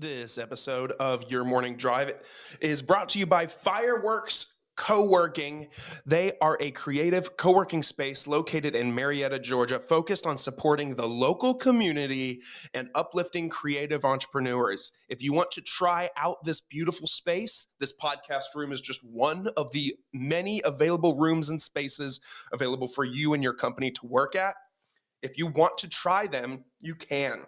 This episode of Your Morning Drive is brought to you by Fireworks Co-working. They are a creative co-working space located in Marietta, Georgia, focused on supporting the local community and uplifting creative entrepreneurs. If you want to try out this beautiful space, this podcast room is just one of the many available rooms and spaces available for you and your company to work at. If you want to try them, you can.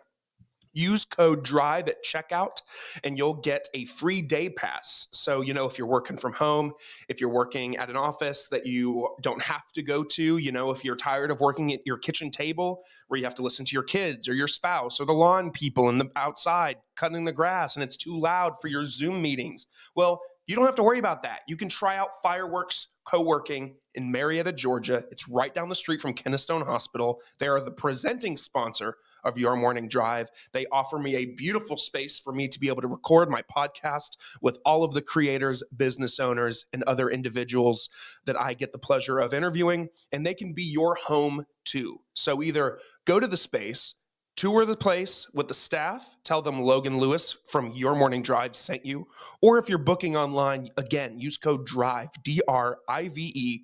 Use code DRIVE at checkout and you'll get a free day pass. So, if you're working from home, if you're working at an office that you don't have to go to, if you're tired of working at your kitchen table where you have to listen to your kids or your spouse or the lawn people in the outside cutting the grass and it's too loud for your Zoom meetings. Well, you don't have to worry about that. You can try out Fireworks Co-working in Marietta, Georgia. It's right down the street from Kennestone Hospital. They are the presenting sponsor of Your Morning Drive. They offer me a beautiful space for me to be able to record my podcast with all of the creators, business owners, and other individuals that I get the pleasure of interviewing, and they can be your home too. So either go to the space, tour the place with the staff, tell them Logan Lewis from Your Morning Drive sent you, or if you're booking online, again, use code DRIVE, DRIVE,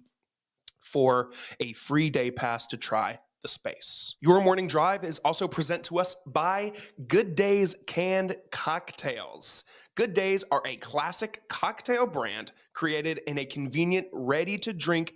for a free day pass to try the space. Your Morning Drive is also present to us by Good Days Canned Cocktails. Good Days are a classic cocktail brand created in a convenient, ready-to-drink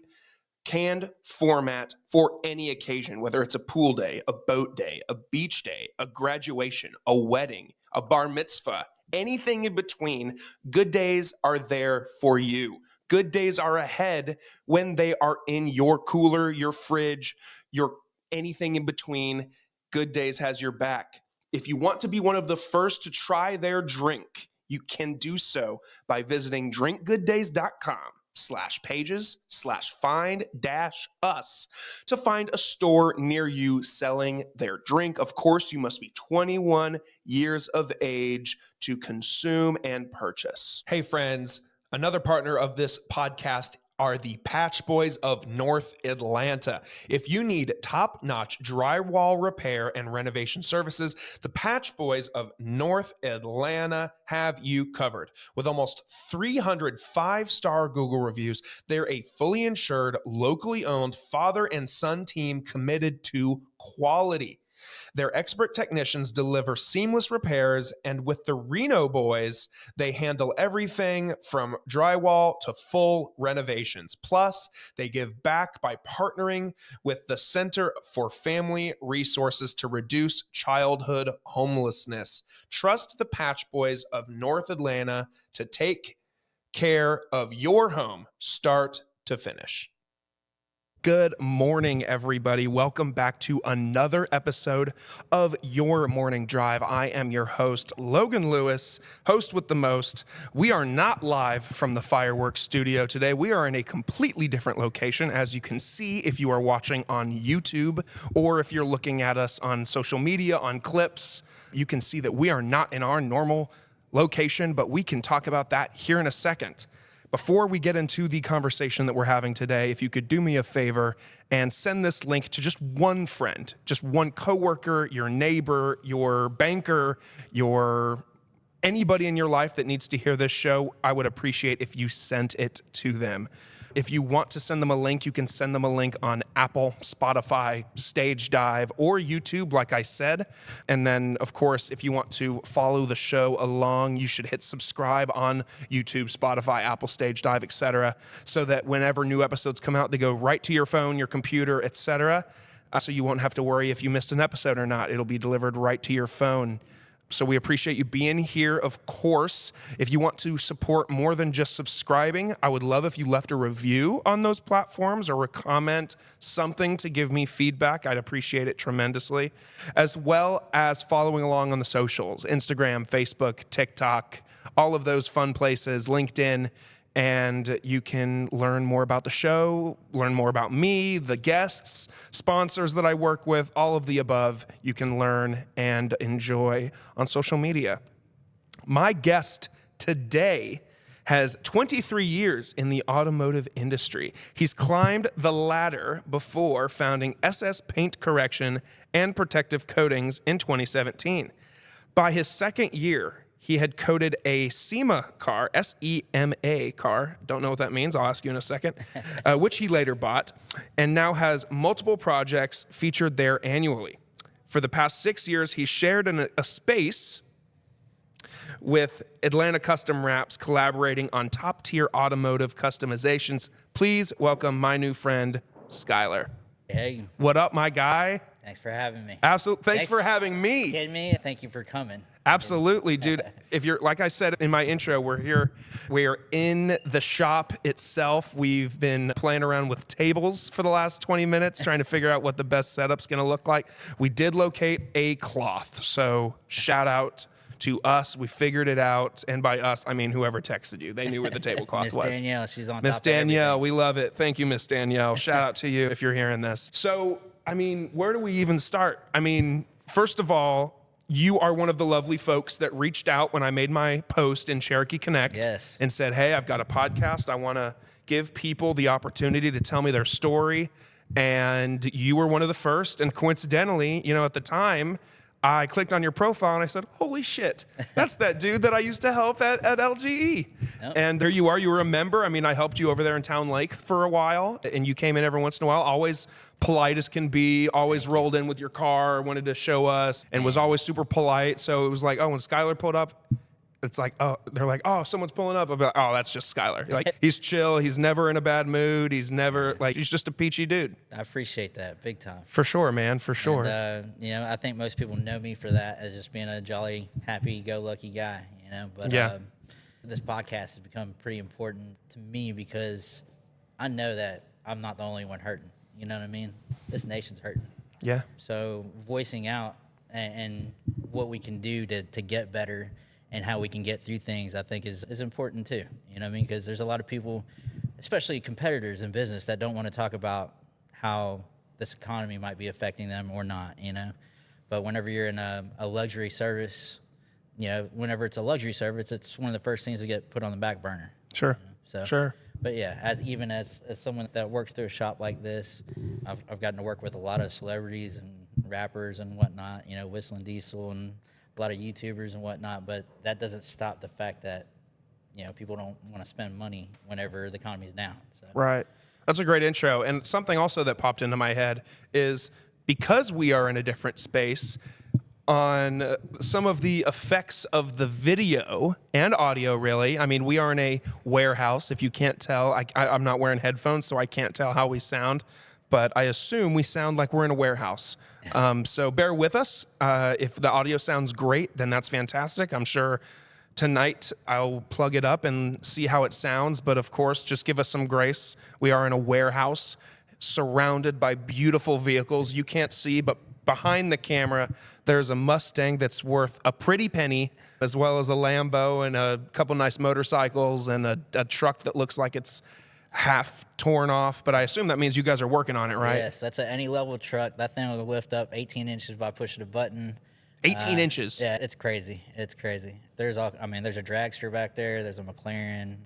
canned format for any occasion, whether it's a pool day, a boat day, a beach day, a graduation, a wedding, a bar mitzvah, anything in between. Good Days are there for you. Good Days are ahead when they are in your cooler, your fridge, your anything in between. Good Days has your back. If you want to be one of the first to try their drink, you can do so by visiting drinkgooddays.com/pages/find-us to find a store near you selling their drink. Of course, you must be 21 years of age to consume and purchase. Hey friends, another partner of this podcast are the Patch Boys of North Atlanta. If you need top-notch drywall repair and renovation services, the Patch Boys of North Atlanta have you covered. With almost 300 five-star Google reviews, they're a fully insured, locally owned father and son team committed to quality. Their expert technicians deliver seamless repairs, and with the Reno Boys, they handle everything from drywall to full renovations. Plus, they give back by partnering with the Center for Family Resources to reduce childhood homelessness. Trust the Patch Boys of North Atlanta to take care of your home, start to finish. Good morning, everybody. Welcome back to another episode of Your Morning Drive. I am your host, Logan Lewis, host with the most. We are not live from the Fireworks studio today. We are in a completely different location, as you can see if you are watching on YouTube or if you're looking at us on social media, on clips. You can see that we are not in our normal location, but we can talk about that here in a second. Before we get into the conversation that we're having today, if you could do me a favor and send this link to just one friend, just one coworker, your neighbor, your banker, anybody in your life that needs to hear this show, I would appreciate if you sent it to them. If you want to send them a link, you can send them a link on Apple, Spotify, Stage Dive, or YouTube, like I said. And then, of course, if you want to follow the show along, you should hit subscribe on YouTube, Spotify, Apple, Stage Dive, etc., so that whenever new episodes come out, they go right to your phone, your computer, etc., so you won't have to worry if you missed an episode or not. It'll be delivered right to your phone. So we appreciate you being here, of course. If you want to support more than just subscribing, I would love if you left a review on those platforms or a comment, something to give me feedback. I'd appreciate it tremendously, as well as following along on the socials, Instagram, Facebook, TikTok, all of those fun places, LinkedIn, and you can learn more about the show, learn more about me, the guests, sponsors that I work with, all of the above you can learn and enjoy on social media. My guest today has 23 years in the automotive industry. He's climbed the ladder before founding SS Paint Correction and Protective Coatings in 2017. By his second year, He had coded a SEMA car, SEMA car. Don't know what that means. I'll ask you in a second, which he later bought, and now has multiple projects featured there annually. For the past 6 years, he shared a space with Atlanta Custom Wraps, collaborating on top-tier automotive customizations. Please welcome my new friend, Skyler. Hey. What up, my guy? Thanks for having me. Absolutely. Thanks for having me. Kidding me? Thank you for coming. Absolutely, dude. If you're, like I said in my intro, we're here. We're in the shop itself. We've been playing around with tables for the last 20 minutes, trying to figure out what the best setup's going to look like. We did locate a cloth, so shout out to us. We figured it out, and by us, I mean whoever texted you. They knew where the tablecloth was. Miss Danielle, she's on Miss top Danielle, of we love it. Thank you, Miss Danielle. Shout out to you if you're hearing this. So, I mean, where do we even start? I mean, first of all, you are one of the lovely folks that reached out when I made my post in Cherokee Connect and said, hey, I've got a podcast. I want to give people the opportunity to tell me their story. And you were one of the first. And coincidentally, you know, at the time, I clicked on your profile and I said, holy shit, that's that dude that I used to help at LGE. Yep. And there you are. You were a member. I mean, I helped you over there in Town Lake for a while, and you came in every once in a while, always polite as can be, always rolled in with your car, wanted to show us, and was always super polite. So it was like, oh, when Skyler pulled up, it's like, oh, they're like, oh, someone's pulling up. I'll be like, oh, that's just Skyler. Like, he's chill. He's never in a bad mood. He's never, like, he's just a peachy dude. I appreciate that big time. For sure, man, for sure. And, you know, I think most people know me for that, as just being a jolly, happy-go-lucky guy, you know. But this podcast has become pretty important to me because I know that I'm not the only one hurting. You know what I mean? This nation's hurting. Yeah. So voicing out and what we can do to get better and how we can get through things, I think is important too. You know what I mean? Because there's a lot of people, especially competitors in business, that don't want to talk about how this economy might be affecting them or not, you know? But whenever you're in a luxury service, you know, whenever it's a luxury service, it's one of the first things to get put on the back burner. Sure. You know? So, sure. But yeah, as someone that works through a shop like this, I've gotten to work with a lot of celebrities and rappers and whatnot, you know, Whistling Diesel and a lot of YouTubers and whatnot, but that doesn't stop the fact that, you know, people don't want to spend money whenever the economy's down. So. Right. That's a great intro. And something also that popped into my head is because we are in a different space, on some of the effects of the video and audio, really. I mean, we are in a warehouse. If you can't tell, I'm not wearing headphones, so I can't tell how we sound, but I assume we sound like we're in a warehouse. So bear with us. If the audio sounds great, then that's fantastic. I'm sure tonight I'll plug it up and see how it sounds, but of course, just give us some grace. We are in a warehouse surrounded by beautiful vehicles you can't see, but behind the camera, there's a Mustang that's worth a pretty penny, as well as a Lambo and a couple nice motorcycles and a truck that looks like it's half torn off. But I assume that means you guys are working on it, right? Yes, that's an any level truck. That thing will lift up 18 inches by pushing a button. 18 inches? Yeah, it's crazy. It's crazy. There's a dragster back there. There's a McLaren,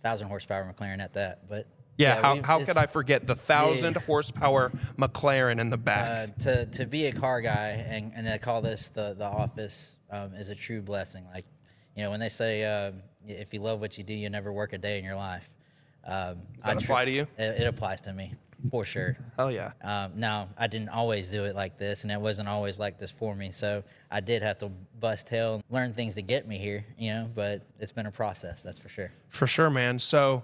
1,000 horsepower McLaren at that. But yeah, how could I forget the 1,000 horsepower McLaren in the back? To be a car guy and to call this the office is a true blessing. Like, you know, when they say if you love what you do, you never work a day in your life. Does that apply to you? It applies to me, for sure. Hell yeah. Now, I didn't always do it like this, and it wasn't always like this for me. So I did have to bust hell and learn things to get me here, you know, but it's been a process, that's for sure. For sure, man. So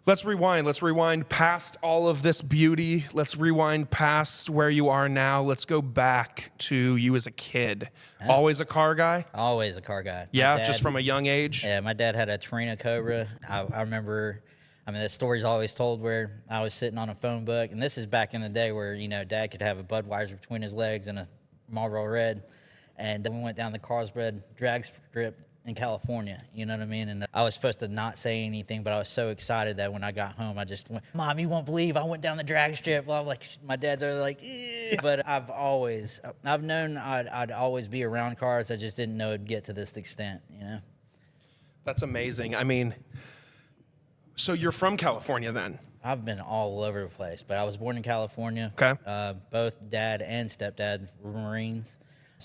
let's rewind. Let's rewind past all of this beauty. Let's rewind past where you are now. Let's go back to you as a kid. Yeah. Always a car guy? Always a car guy. Yeah, just from a young age? Yeah, my dad had a Torino Cobra. I remember, I mean, the story's always told where I was sitting on a phone book, and this is back in the day where, you know, Dad could have a Budweiser between his legs and a Marlboro Red, and we went down the Carlsbad drag strip in California, you know what I mean? And I was supposed to not say anything, but I was so excited that when I got home, I just went, Mom, you won't believe I went down the drag strip. Well, like, my dad's are like, eh. But I've known I'd always be around cars. I just didn't know it'd get to this extent, you know? That's amazing. I mean, so you're from California then? I've been all over the place, but I was born in California. Okay. Both dad and stepdad were Marines.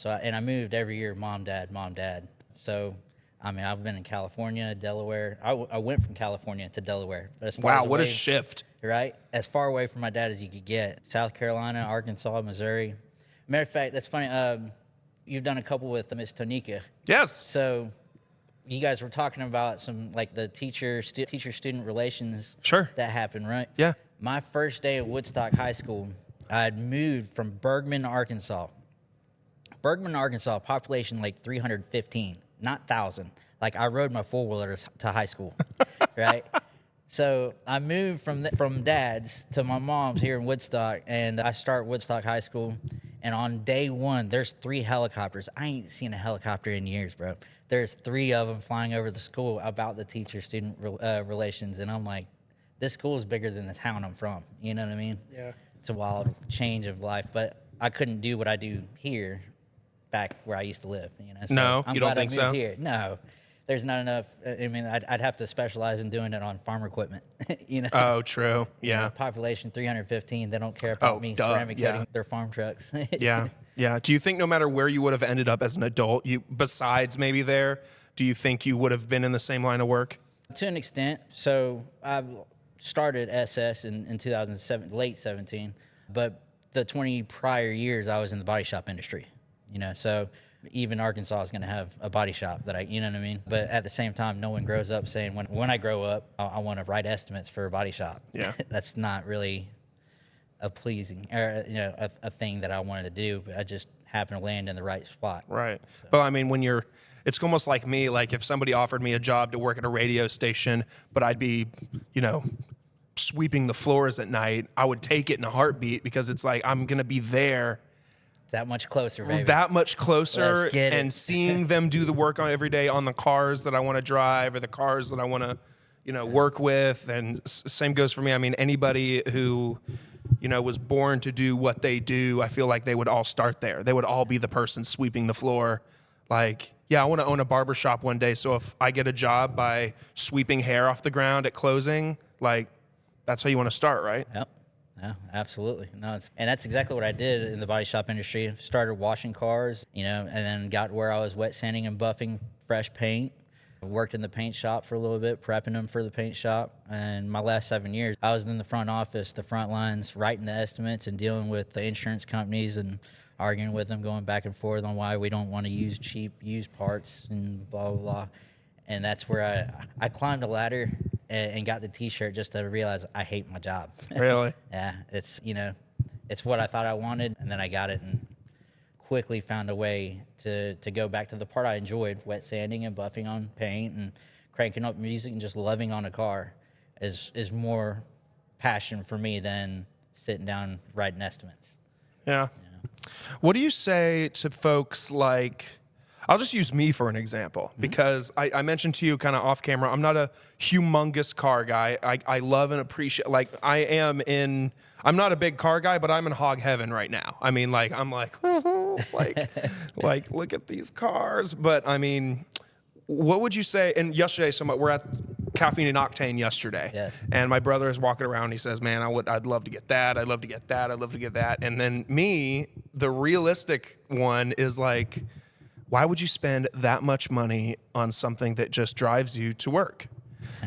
And I moved every year, mom, dad. So, I mean, I've been in California, Delaware. I went from California to Delaware. But as far Wow, as what a away, shift. right? As far away from my dad as you could get. South Carolina, Arkansas, Missouri. Matter of fact, that's funny. You've done a couple with Miss Tonika. Yes. So you guys were talking about some like the teacher-student relations Sure. that happened, right? Yeah. My first day at Woodstock High School, I had moved from Bergman, Arkansas. Bergman, Arkansas, population like 315, not 1,000. Like I rode my four-wheeler to high school, right? So I moved from dad's to my mom's here in Woodstock, and I start Woodstock High School. And on day one, there's 3 helicopters. I ain't seen a helicopter in years, bro. There's 3 of them flying over the school about the teacher-student relations, and I'm like, this school is bigger than the town I'm from. You know what I mean? Yeah. It's a wild change of life, but I couldn't do what I do here back where I used to live. You know? So No, I'm you don't glad I think moved so? Here. No, there's not enough. I mean, I'd have to specialize in doing it on farm equipment. You know? Oh, true. Yeah. Population 315. They don't care about me duh, ceramic yeah. coating their farm trucks. Yeah. Yeah. Do you think no matter where you would have ended up as an adult, besides maybe there, do you think you would have been in the same line of work? To an extent. So I've started SS in 2007, late 17, but the 20 prior years I was in the body shop industry. You know, so even Arkansas is going to have a body shop that you know what I mean? But at the same time, no one grows up saying, when I grow up, I want to write estimates for a body shop. Yeah. That's not really a pleasing, or, you know, a thing that I wanted to do, but I just happened to land in the right spot. Right. So. But I mean, it's almost like me, like if somebody offered me a job to work at a radio station, but I'd be, you know, sweeping the floors at night, I would take it in a heartbeat because it's like, I'm going to be there. That much closer, baby. That much closer, Let's get it. and seeing them do the work on every day on the cars that I want to drive or the cars that I want to, you know, work with. And same goes for me. I mean, anybody who, you know, was born to do what they do, I feel like they would all start there. They would all be the person sweeping the floor. Like, yeah, I want to own a barbershop one day. So if I get a job by sweeping hair off the ground at closing, like, that's how you want to start, right? Yep. Yeah, absolutely. No, and that's exactly what I did in the body shop industry. Started washing cars, you know, and then got where I was wet sanding and buffing fresh paint. Worked in the paint shop for a little bit, prepping them for the paint shop. And my last 7 years, I was in the front office, the front lines, writing the estimates and dealing with the insurance companies and arguing with them, going back and forth on why we don't want to use cheap used parts and blah, blah, blah. And that's where I climbed a ladder and got the T-shirt just to realize I hate my job. Really? Yeah, it's, you know, it's what I thought I wanted, and then I got it and quickly found a way to go back to the part I enjoyed, wet sanding and buffing on paint and cranking up music and just loving on a car is more passion for me than sitting down writing estimates. Yeah. What do you say to folks like, I'll just use me for an example, because I mentioned to you kind of off camera, I'm not a humongous car guy. I love and appreciate, like I'm not a big car guy, but I'm in hog heaven right now. I mean, like, I'm like, like, look at these cars. But I mean, what would you say? And yesterday, we're at Caffeine and Octane yesterday. Yes. And my brother is walking around. He says, man, I'd love to get that. I'd love to get that. I'd love to get that. And then me, the realistic one is like, why would you spend that much money on something that just drives you to work?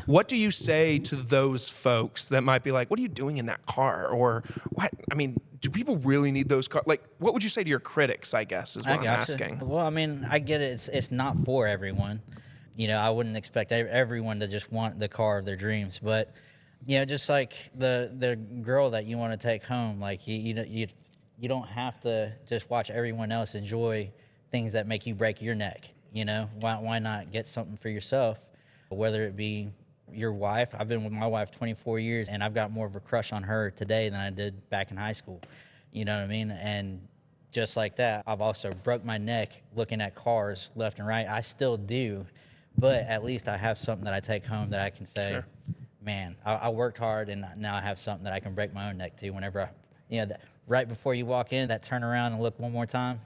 What do you say to those folks that might be like, what are you doing in that car? Or what? I mean, do people really need those cars? Like, what would you say to your critics, I guess, is what I'm asking. Well, I mean, I get it. It's not for everyone. You know, I wouldn't expect everyone to just want the car of their dreams. But, you know, just like the girl that you want to take home, like, you don't have to just watch everyone else enjoy things that make you break your neck. You know, why not get something for yourself, whether it be your wife. I've been with my wife 24 years, and I've got more of a crush on her today than I did back in high school. You know what I mean? And just like that, I've also broke my neck looking at cars left and right. I still do, but at least I have something that I take home that I can say, sure, man, I worked hard, and now I have something that I can break my own neck to whenever right before you walk in, that turn around and look one more time.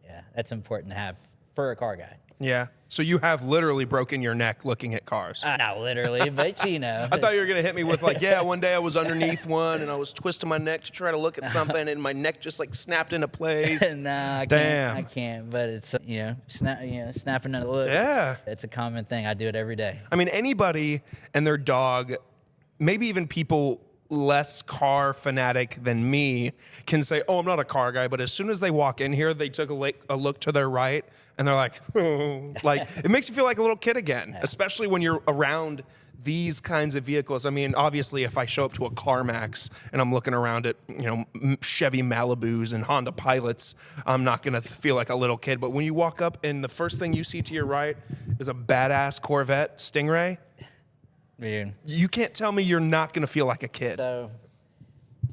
Yeah, that's important to have for a car guy. Yeah. So you have literally broken your neck looking at cars. Not literally, but you know. I thought you were going to hit me with like, yeah, one day I was underneath one and I was twisting my neck to try to look at something and my neck just like snapped into place. Nah, I Damn. can't. I can't. But it's snapping at a look. Yeah. It's a common thing. I do it every day. I mean, anybody and their dog, maybe even people less car fanatic than me, can say, oh, I'm not a car guy. But as soon as they walk in here, they took a look to their right and they're like, oh. Like, it makes you feel like a little kid again, especially when you're around these kinds of vehicles. I mean, obviously, if I show up to a CarMax and I'm looking around at, Chevy Malibus and Honda Pilots, I'm not going to feel like a little kid. But when you walk up and the first thing you see to your right is a badass Corvette Stingray, Dude. you can't tell me you're not going to feel like a kid. So,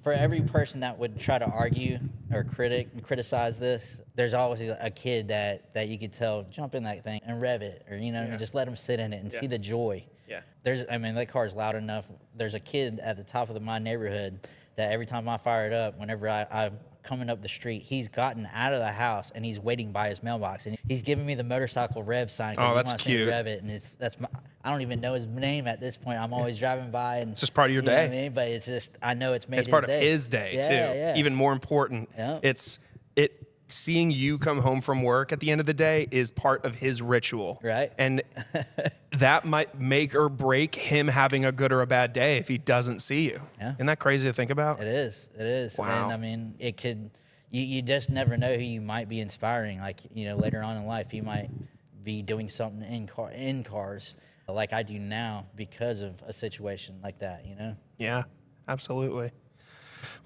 for every person that would try to argue or criticize this, there's always a kid that you could tell, jump in that thing and rev it, or just let them sit in it and see the joy. Yeah. That car's loud enough. There's a kid at the top of my neighborhood that every time I fire it up, whenever I'm coming up the street, he's gotten out of the house and he's waiting by his mailbox and he's giving me the motorcycle rev sign. Oh, that's wants cute. Me to rev it, and I don't even know his name at this point. I'm always driving by, and it's just part of your you know day. what I mean? But it's just, I know it's made. It's part of his day too. Yeah. Even more important, seeing you come home from work at the end of the day is part of his ritual. Right. And that might make or break him having a good or a bad day if he doesn't see you. Yeah. Isn't that crazy to think about? It is. Wow. And I mean, it could, you just never know who you might be inspiring. Like, later on in life, you might be doing something in cars like I do now because of a situation like that, Yeah, absolutely.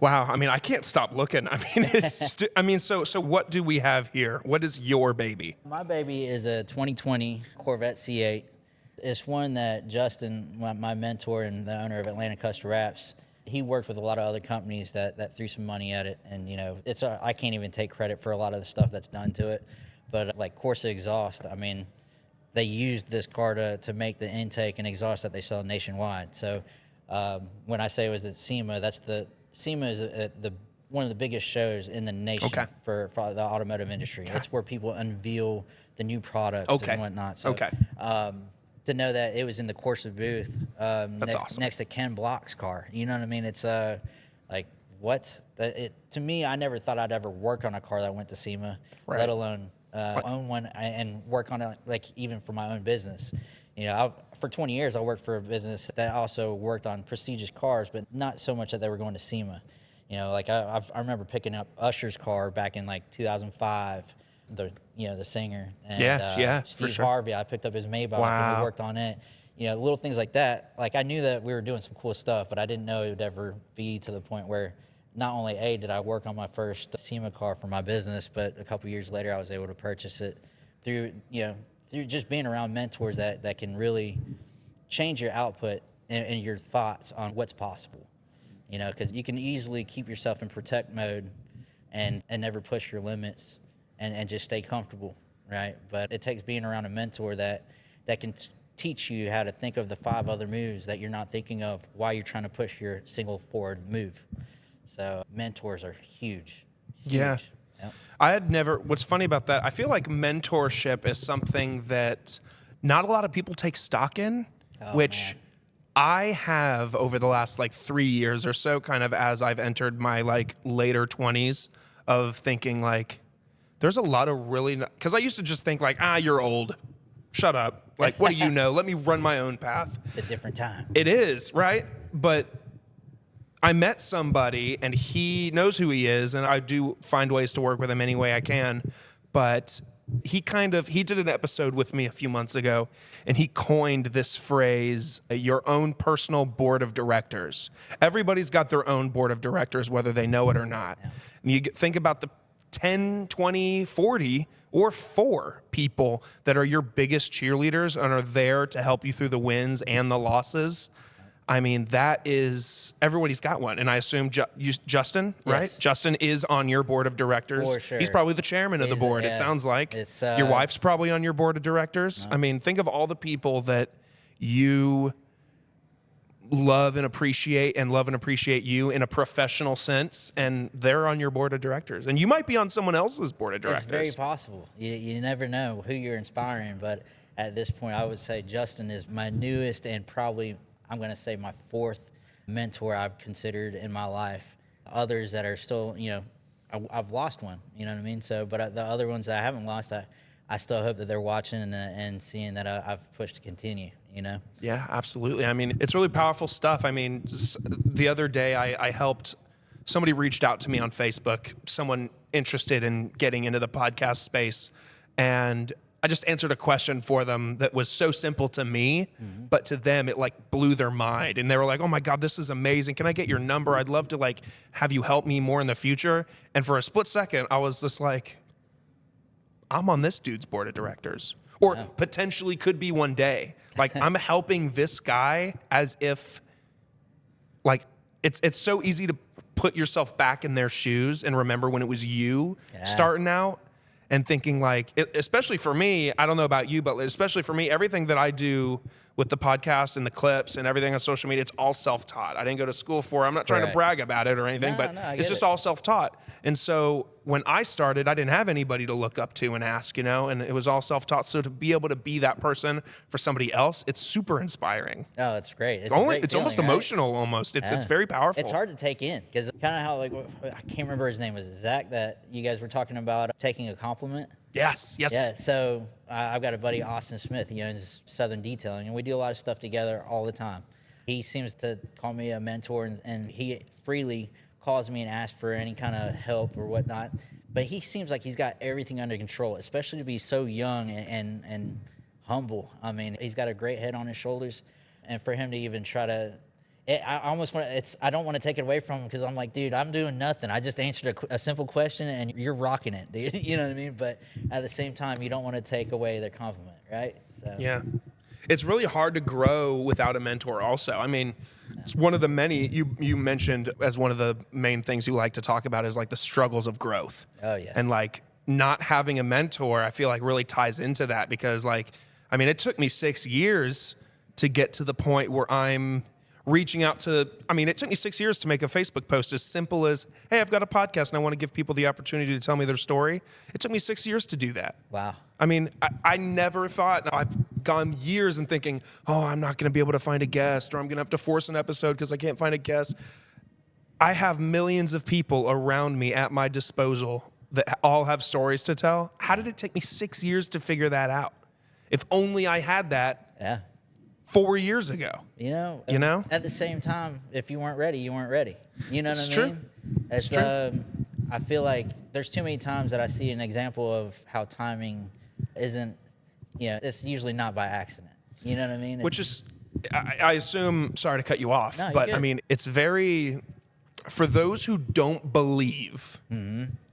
Wow. I mean, I can't stop looking. I mean, so what do we have here? What is your baby? My baby is a 2020 Corvette C8. It's one that Justin, my mentor and the owner of Atlanta Custom Wraps, he worked with a lot of other companies that threw some money at it. And, I can't even take credit for a lot of the stuff that's done to it. But like Corsa exhaust, I mean, they used this car to make the intake and exhaust that they sell nationwide. So when I say it was at SEMA, SEMA is one of the biggest shows in the nation for the automotive industry. It's where people unveil the new products and whatnot. So to know that it was in the Corsa booth awesome. next to Ken Block's car, you know what I mean? It's like, what? To me, I never thought I'd ever work on a car that went to SEMA, let alone own one and work on it, like even for my own business. For 20 years, I worked for a business that also worked on prestigious cars, but not so much that they were going to SEMA. I remember picking up Usher's car back in like 2005, the singer. And, Steve for sure. Harvey, I picked up his Maybach and we worked on it. Little things like that. Like, I knew that we were doing some cool stuff, but I didn't know it would ever be to the point where not only did I work on my first SEMA car for my business, but a couple years later I was able to purchase it through just being around mentors that can really change your output and your thoughts on what's possible. Because you can easily keep yourself in protect mode and never push your limits and just stay comfortable, right? But it takes being around a mentor that can teach you how to think of the 5 other moves that you're not thinking of while you're trying to push your single forward move. So mentors are huge. Yeah. Yep. What's funny about that, I feel like mentorship is something that not a lot of people take stock in, which man. I have over the last 3 years or so, kind of as I've entered my later 20s, of thinking there's a lot of really, because I used to just think you're old, shut up, what do you know? Let me run my own path. It's a different time. It is, right? But I met somebody and he knows who he is, and I do find ways to work with him any way I can. But he did an episode with me a few months ago, and he coined this phrase, your own personal board of directors. Everybody's got their own board of directors, whether they know it or not. Yeah. And you think about the 10, 20, 40, or 4 people that are your biggest cheerleaders and are there to help you through the wins and the losses. I mean, that is, everybody's got one. And I assume Justin, right? Yes. Justin is on your board of directors. For sure. He's probably the chairman of the board, it sounds like. Your wife's probably on your board of directors. No. I mean, think of all the people that you love and appreciate you in a professional sense, and they're on your board of directors. And you might be on someone else's board of directors. It's very possible. You never know who you're inspiring, but at this point, I would say Justin is my newest and probably, I'm going to say, my fourth mentor I've considered in my life. Others that are still, I've lost one, you know what I mean? So, but the other ones that I haven't lost, I still hope that they're watching and seeing that I've pushed to continue, Yeah, absolutely. I mean, it's really powerful stuff. I mean, just the other day I helped, somebody reached out to me on Facebook, someone interested in getting into the podcast space, and I just answered a question for them that was so simple to me, but to them it like blew their mind. And they were like, "Oh my God, this is amazing. Can I get your number? I'd love to like have you help me more in the future." And for a split second, I was just like, I'm on this dude's board of directors, or potentially could be one day. Like I'm helping this guy as if like it's so easy to put yourself back in their shoes and remember when it was you starting out. And thinking like, especially for me, I don't know about you, but especially for me, everything that I do with the podcast and the clips and everything on social media, it's all self-taught. I didn't go to school for it. I'm not trying to brag about it or anything, but it's just all self-taught. And so when I started, I didn't have anybody to look up to and ask, and it was all self-taught. So to be able to be that person for somebody else, it's super inspiring. Oh, it's great. It's almost emotional almost. It's very powerful. It's hard to take in because kind of how, like, I can't remember his name. Was it Zach that you guys were talking about taking a compliment? Yes. Yeah, so I've got a buddy, Austin Smith, he owns Southern Detailing, and we do a lot of stuff together all the time. He seems to call me a mentor, and he freely calls me and asks for any kind of help or whatnot. But he seems like he's got everything under control, especially to be so young and humble. I mean, he's got a great head on his shoulders, and for him to even try to I don't want to take it away from him because I'm like, dude, I'm doing nothing. I just answered a simple question and you're rocking it, dude. You know what I mean? But at the same time, you don't want to take away their compliment, right? So. Yeah. It's really hard to grow without a mentor also. I mean, it's one of the many, you mentioned as one of the main things you like to talk about is like the struggles of growth. Oh, yes. And like not having a mentor, I feel like really ties into that because like, I mean, it took me 6 years to get to the point where I'm reaching out to, it took me 6 years to make a Facebook post as simple as, hey, I've got a podcast and I want to give people the opportunity to tell me their story. It took me 6 years to do that. Wow. I never thought, I've gone years and thinking, oh, I'm not going to be able to find a guest or I'm going to have to force an episode because I can't find a guest. I have millions of people around me at my disposal that all have stories to tell. How did it take me 6 years to figure that out? If only I had that. Yeah. 4 years ago. You know? At the same time, if you weren't ready, you weren't ready. You know what I mean? It's true. I feel like there's too many times that I see an example of how timing isn't, it's usually not by accident. You know what I mean? Which is, I assume, sorry to cut you off, but good. It's very, for those who don't believe,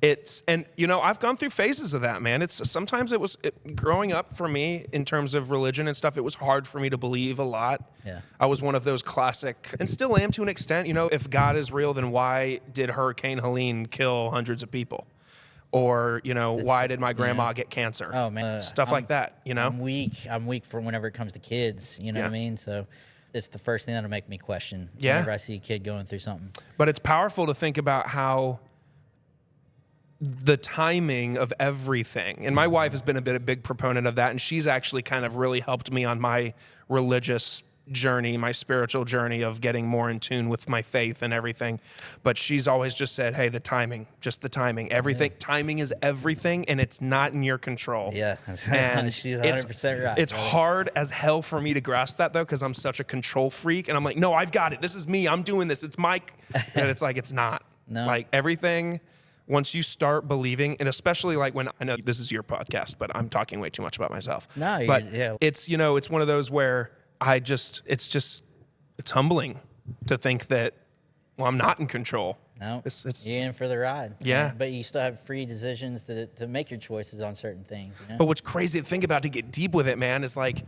it's, and I've gone through phases of that, man. Sometimes growing up for me in terms of religion and stuff, it was hard for me to believe a lot. Yeah. I was one of those classic, and still am to an extent, if God is real, then why did Hurricane Helene kill hundreds of people? Or, why did my grandma get cancer? Oh, man. Stuff like that, I'm weak for whenever it comes to kids, what I mean? So it's the first thing that'll make me question whenever I see a kid going through something. But it's powerful to think about how the timing of everything, and my wife has been a big proponent of that, and she's actually kind of really helped me on my religious journey, my spiritual journey of getting more in tune with my faith and everything. But she's always just said, hey, the timing, everything. Timing is everything, and it's not in your control. Yeah, and she's 100% right. It's hard as hell for me to grasp that, though, because I'm such a control freak, and I'm like, no, I've got it. This is me. I'm doing this. It's my... And it's like, it's not. No. Like, everything... Once you start believing, and especially like when, I know this is your podcast, but I'm talking way too much about myself. No, but it's, it's one of those where it's humbling to think that, well, I'm not in control. No, you're in for the ride. Yeah. But you still have free decisions to make your choices on certain things. But what's crazy to think about, to get deep with it, man, is like,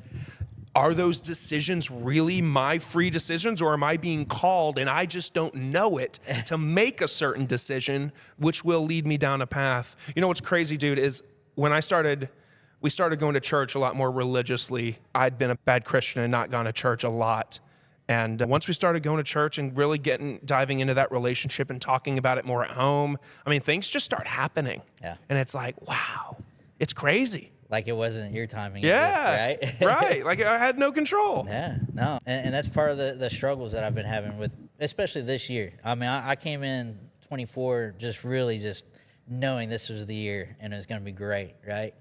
are those decisions really my free decisions, or am I being called and I just don't know it to make a certain decision, which will lead me down a path? What's crazy, dude, is when we started going to church a lot more religiously. I'd been a bad Christian and not gone to church a lot. And once we started going to church and really diving into that relationship and talking about it more at home, I mean, things just start happening. Yeah. And it's like, wow, it's crazy. Like it wasn't your timing. Yeah. Right? Right. Like I had no control. Yeah, no. And that's part of the struggles that I've been having with, especially this year. I mean, I came in 24 just really just knowing this was the year and it was going to be great, right?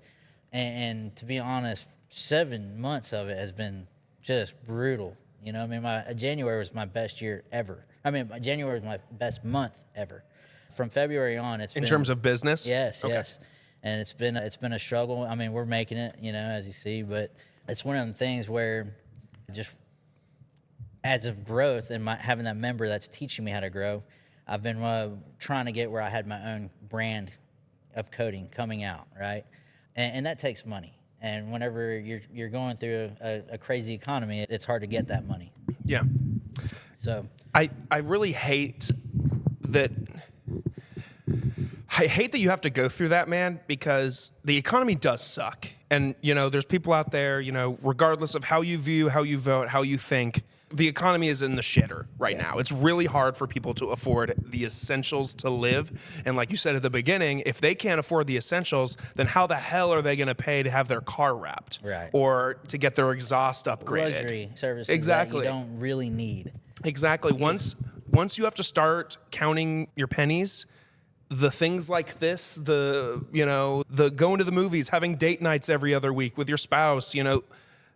And to be honest, 7 months of it has been just brutal. You know, I mean, my January was my best year ever. I mean, January was my best month ever. From February on, it's been, In terms of business? yes, Okay. yes. And it's been a struggle. I mean, we're making it, you know, as you see, but it's one of them things where just as of growth and having that member that's teaching me how to grow, I've been trying to get where I had my own brand of coding coming out, right? And that takes money. And whenever you're going through a crazy economy, it's hard to get that money. Yeah. So I really hate that. I hate that you have to go through that, man, because the economy does suck. And, you know, there's people out there, you know, regardless of how you view, how you vote, how you think, the economy is in the shitter right now. It's really hard for people to afford the essentials to live. And like you said at the beginning, if they can't afford the essentials, then how the hell are they going to pay to have their car wrapped? Right. Or to get their exhaust upgraded? luxury services Exactly. that you don't really need. Exactly. Once you have to start counting your pennies, the things like this, the going to the movies, having date nights every other week with your spouse, you know,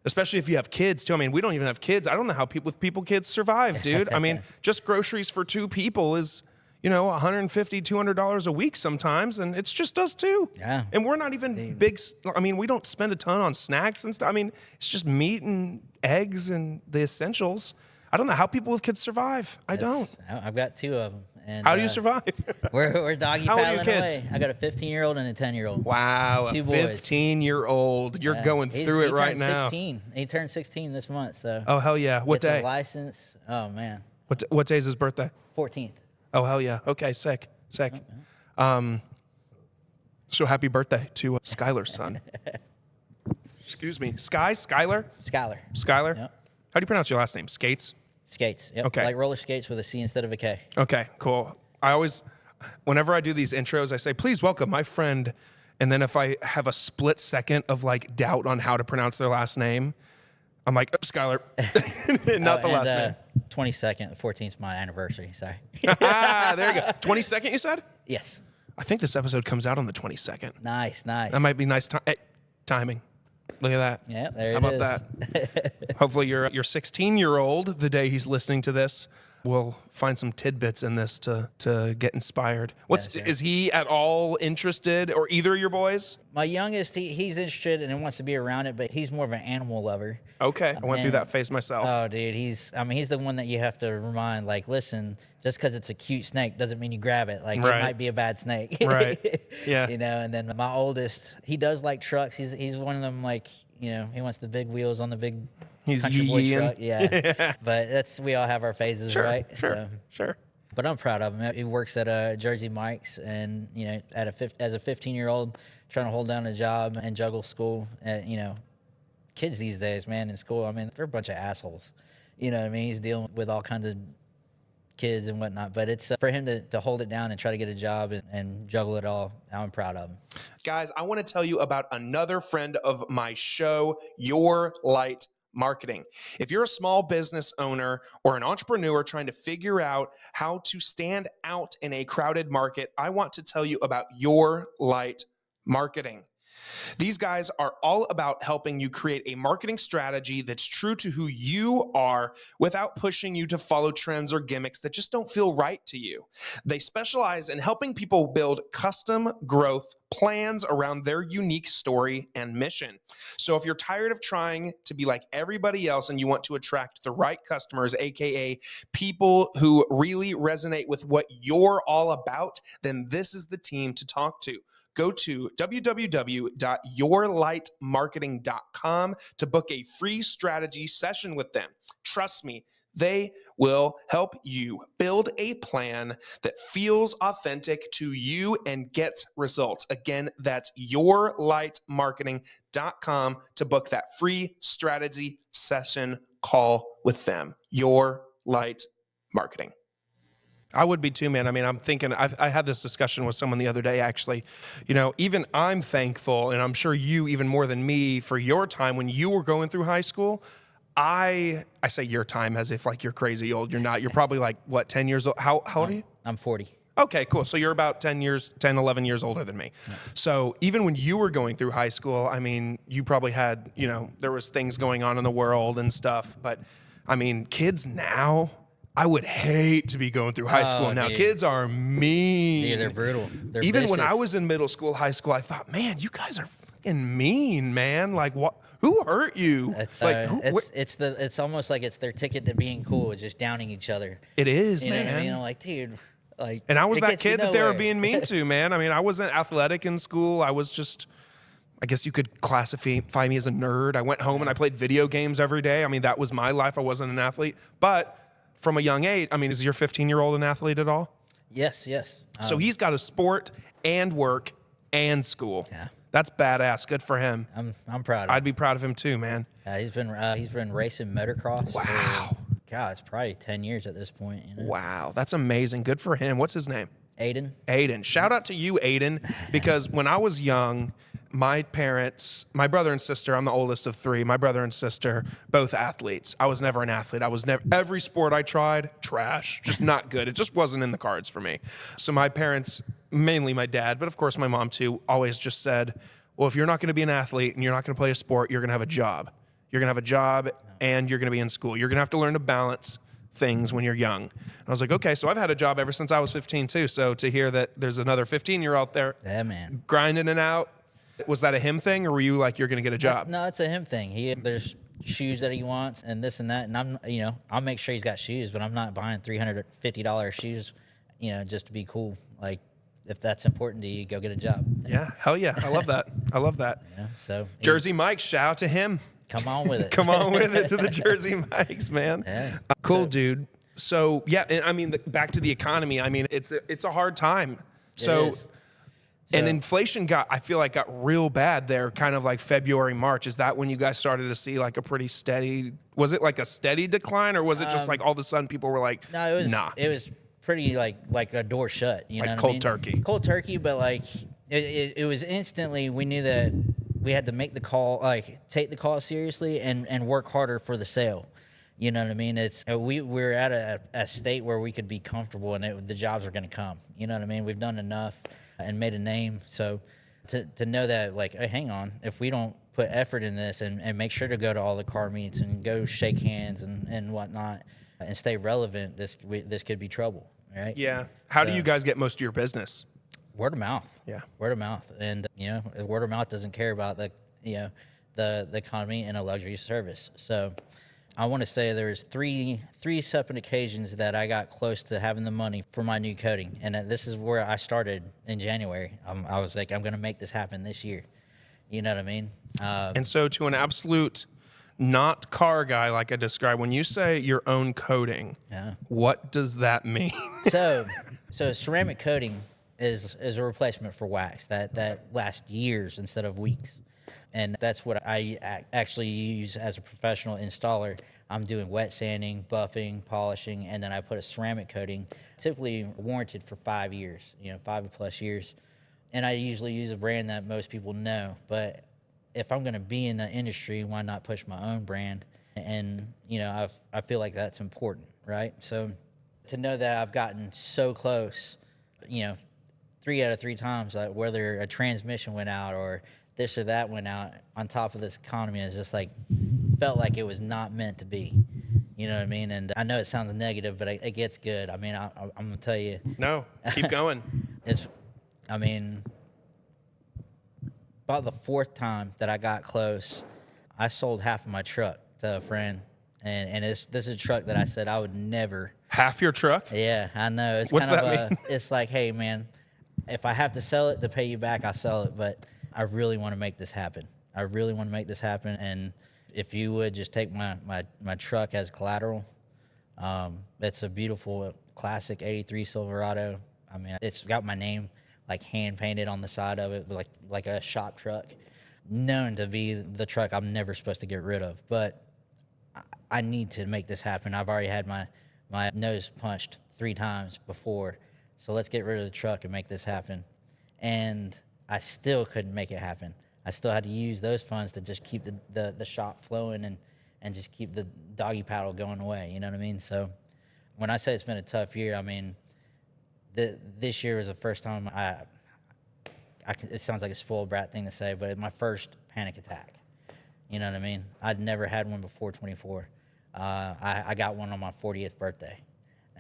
especially if you have kids too. I mean, we don't even have kids. I don't know how kids survive, dude. I mean, just groceries for 2 people is, you know, $150, $200 a week sometimes, and it's just us two. Yeah. And we're not even big. I mean, we don't spend a ton on snacks and stuff. I mean, it's just meat and eggs and the essentials. I don't know how people with kids survive. I don't. I've got 2 of them. And, How do you survive? We're doggy How old are your paddling kids? away. I got a 15-year-old and a 10-year-old. Wow, 2 a boys. 15-year-old. You're going through it right now. 16. He turned 16 this month, so. Oh, hell yeah. What gets his day? license. Oh, man. What day is his birthday? 14th. Oh, hell yeah. Okay, sick. So happy birthday to Skyler's son. Excuse me. Skyler? Skyler. Yep. How do you pronounce your last name? Skates? Skates. Yep. Okay. Like roller skates with a C instead of a K. Okay, cool. Whenever I do these intros, I say, please welcome my friend. And then if I have a split second of like doubt on how to pronounce their last name, I'm like, Skyler, not the last name. 22nd, 14th is my anniversary. Sorry. There you go. 22nd, you said? Yes. I think this episode comes out on the 22nd. Nice. That might be nice timing. Look at that. Yeah, there How it is. about that? Hopefully your 16-year-old, the day he's listening to this, will find some tidbits in this to get inspired. Is he at all interested, or either of your boys? My youngest, he's interested and he wants to be around it, but he's more of an animal lover. Okay, I went through that phase myself. Oh, dude, he's the one that you have to remind, like, listen, just because it's a cute snake doesn't mean you grab it. Like, Right. It might be a bad snake. Right. Yeah. You know, and then my oldest, he does like trucks. He's one of them, like, you know, he wants the big wheels on the big He's country boy yee-yeeing. truck. Yeah. But we all have our phases, right? Sure. But I'm proud of him. He works at Jersey Mike's, and you know, as a 15-year-old, trying to hold down a job and juggle school. You know, kids these days, man, in school, I mean, they're a bunch of assholes. You know what I mean? He's dealing with all kinds of kids and whatnot. But it's for him to hold it down and try to get a job and juggle it all. I'm proud of him. Guys, I want to tell you about another friend of my show, Your Light Marketing. If you're a small business owner or an entrepreneur trying to figure out how to stand out in a crowded market, I want to tell you about Your Light Marketing. These guys are all about helping you create a marketing strategy that's true to who you are without pushing you to follow trends or gimmicks that just don't feel right to you. They specialize in helping people build custom growth plans around their unique story and mission. So if you're tired of trying to be like everybody else and you want to attract the right customers, aka people who really resonate with what you're all about, then this is the team to talk to. Go to www.yourlightmarketing.com to book a free strategy session with them. Trust me, they will help you build a plan that feels authentic to you and gets results. Again, that's yourlightmarketing.com to book that free strategy session call with them. Your Light Marketing. I would be too, man. I mean, I'm thinking, I had this discussion with someone the other day, actually. You know, even I'm thankful, and I'm sure you even more than me, for your time when you were going through high school. I say your time as if like you're crazy old. You're not. You're probably like, what, 10 years old? How old are you? I'm 40. Okay, cool. So you're about 10, 11 years older than me. Yeah. So even when you were going through high school, I mean, you probably had, you know, there was things going on in the world and stuff. But I mean, kids now, I would hate to be going through high school now. Dude. Kids are mean. Dude, they're brutal. They're even vicious. when I was in middle school, high school, I thought, man, you guys are fucking mean, man. Like, what? Who hurt you? It's like, it's almost like it's their ticket to being cool. It's just downing each other. It is, you know man. What I mean? I'm like, dude, like. And I was that kid that they were being mean to, man. I mean, I wasn't athletic in school. I was just, I guess you could classify me as a nerd. I went home and I played video games every day. I mean, that was my life. I wasn't an athlete, but from a young age, I mean, is your 15-year-old an athlete at all? Yes, yes. So he's got a sport and work and school. Yeah. That's badass. Good for him. I'm proud of him. I'd be proud of him too, man. He's been racing motocross. Wow. God, it's probably 10 years at this point. You know? Wow, that's amazing. Good for him. What's his name? Aiden. Shout out to you, Aiden, because when I was young, my parents, my brother and sister, I'm the oldest of three, my brother and sister, both athletes. I was never an athlete. I was never, every sport I tried, trash, just not good. It just wasn't in the cards for me. So my parents, mainly my dad, but of course my mom too, always just said, well, if you're not going to be an athlete and you're not going to play a sport, you're going to have a job. You're going to have a job and you're going to be in school. You're going to have to learn to balance things when you're young. And I was like, okay, so I've had a job ever since I was 15 too. So to hear that there's another 15-year-old out there grinding it out, was that a him thing or were you like, you're going to get a job? No, it's a him thing. There's shoes that he wants and this and that. And I'll make sure he's got shoes, but I'm not buying $350 shoes, just to be cool. Like, if that's important to you, go get a job. Yeah, hell yeah. I love that. I love that. So Jersey Mike, shout out to him. Come on with it. Come on with it to the Jersey Mikes, man. Yeah. Cool, dude. So, yeah, and I mean, back to the economy. I mean, it's a hard time. So, and inflation I feel like got real bad there, kind of like February, March. Is that when you guys started to see like a pretty steady, was it like a steady decline or was it just like all of a sudden people were like, no, nah. It was pretty like a door shut, you know what cold I mean? turkey. Cold turkey, but like it was instantly, we knew that we had to make the call, like take the call seriously and work harder for the sale. You know what I mean? It's we're at a state where we could be comfortable and the jobs are going to come. You know what I mean? We've done enough and made a name. So to know that, like, hey, hang on, if we don't put effort in this and make sure to go to all the car meets and go shake hands and whatnot and stay relevant, this could be trouble, right? Yeah. How do you guys get most of your business? Word of mouth. Yeah. Word of mouth. And, word of mouth doesn't care about the economy and a luxury service. So I want to say there's three separate occasions that I got close to having the money for my new coating. And this is where I started in January. I was like, I'm going to make this happen this year. You know what I mean? And so to an absolute not car guy like I described, when you say your own coating, what does that mean? So ceramic coating is a replacement for wax that lasts years instead of weeks. And that's what I actually use as a professional installer. I'm doing wet sanding, buffing, polishing, and then I put a ceramic coating, typically warranted for 5 years, 5+ years. And I usually use a brand that most people know. But if I'm going to be in the industry, why not push my own brand? And, I feel like that's important, right? So to know that I've gotten so close, 3 out of 3 times, like whether a transmission went out or this or that went out on top of this economy, is just like felt like it was not meant to be. You know what I mean? And I know it sounds negative, but it gets good. I mean, I'm gonna tell you. No, keep going. About the 4th time that I got close, I sold half of my truck to a friend, and this is a truck that I said I would never. Half your truck? Yeah, I know. It's What's kind that mean? It's like, hey man, if I have to sell it to pay you back, I'll sell it, but I really want to make this happen. And if you would just take my truck as collateral, it's a beautiful classic 83 Silverado. I mean, it's got my name like hand painted on the side of it, like a shop truck, known to be the truck I'm never supposed to get rid of. But I need to make this happen. I've already had my nose punched 3 times before, so let's get rid of the truck and make this happen. And I still couldn't make it happen. I still had to use those funds to just keep the shop flowing and just keep the doggy paddle going away. You know what I mean? So when I say it's been a tough year, I mean, this year was the first time it sounds like a spoiled brat thing to say, but my first panic attack. You know what I mean? I'd never had one before 24. I got one on my 40th birthday,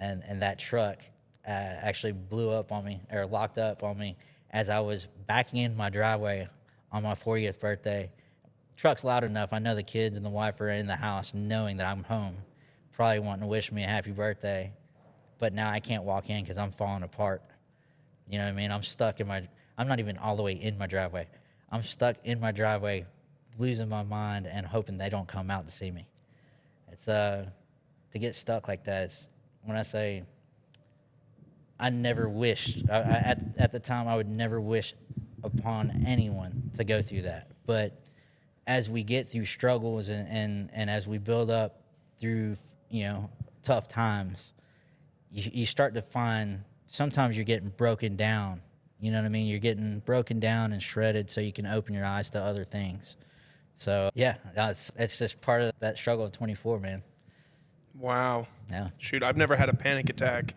and that truck actually blew up on me, or locked up on me, as I was backing in my driveway on my 40th birthday. Truck's loud enough. I know the kids and the wife are in the house knowing that I'm home, probably wanting to wish me a happy birthday. But now I can't walk in because I'm falling apart. You know what I mean? I'm stuck I'm not even all the way in my driveway. I'm stuck in my driveway, losing my mind and hoping they don't come out to see me. It's, to get stuck like that, it's, when I say I never wished, at the time I would never wish upon anyone to go through that. But as we get through struggles and as we build up through, tough times, you start to find sometimes you're getting broken down. You know what I mean? You're getting broken down and shredded so you can open your eyes to other things. So, yeah, it's just part of that struggle of 24, man. Wow. Yeah. Shoot, I've never had a panic attack.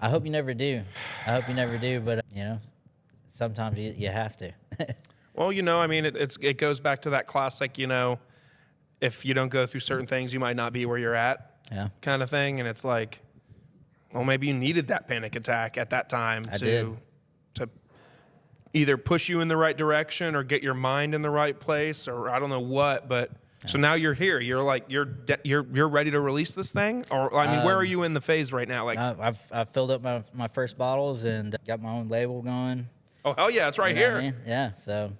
I hope you never do. But, sometimes you have to. Well, I mean, it goes back to that classic, if you don't go through certain things, you might not be where you're at, Yeah. kind of thing. And it's like, well, maybe you needed that panic attack at that time to either push you in the right direction or get your mind in the right place, or I don't know what. But so now you're here. You're like you're ready to release this thing, or I mean, where are you in the phase right now? Like, I've filled up my first bottles and got my own label going. oh hell yeah, it's right You know what here. I mean? Yeah, so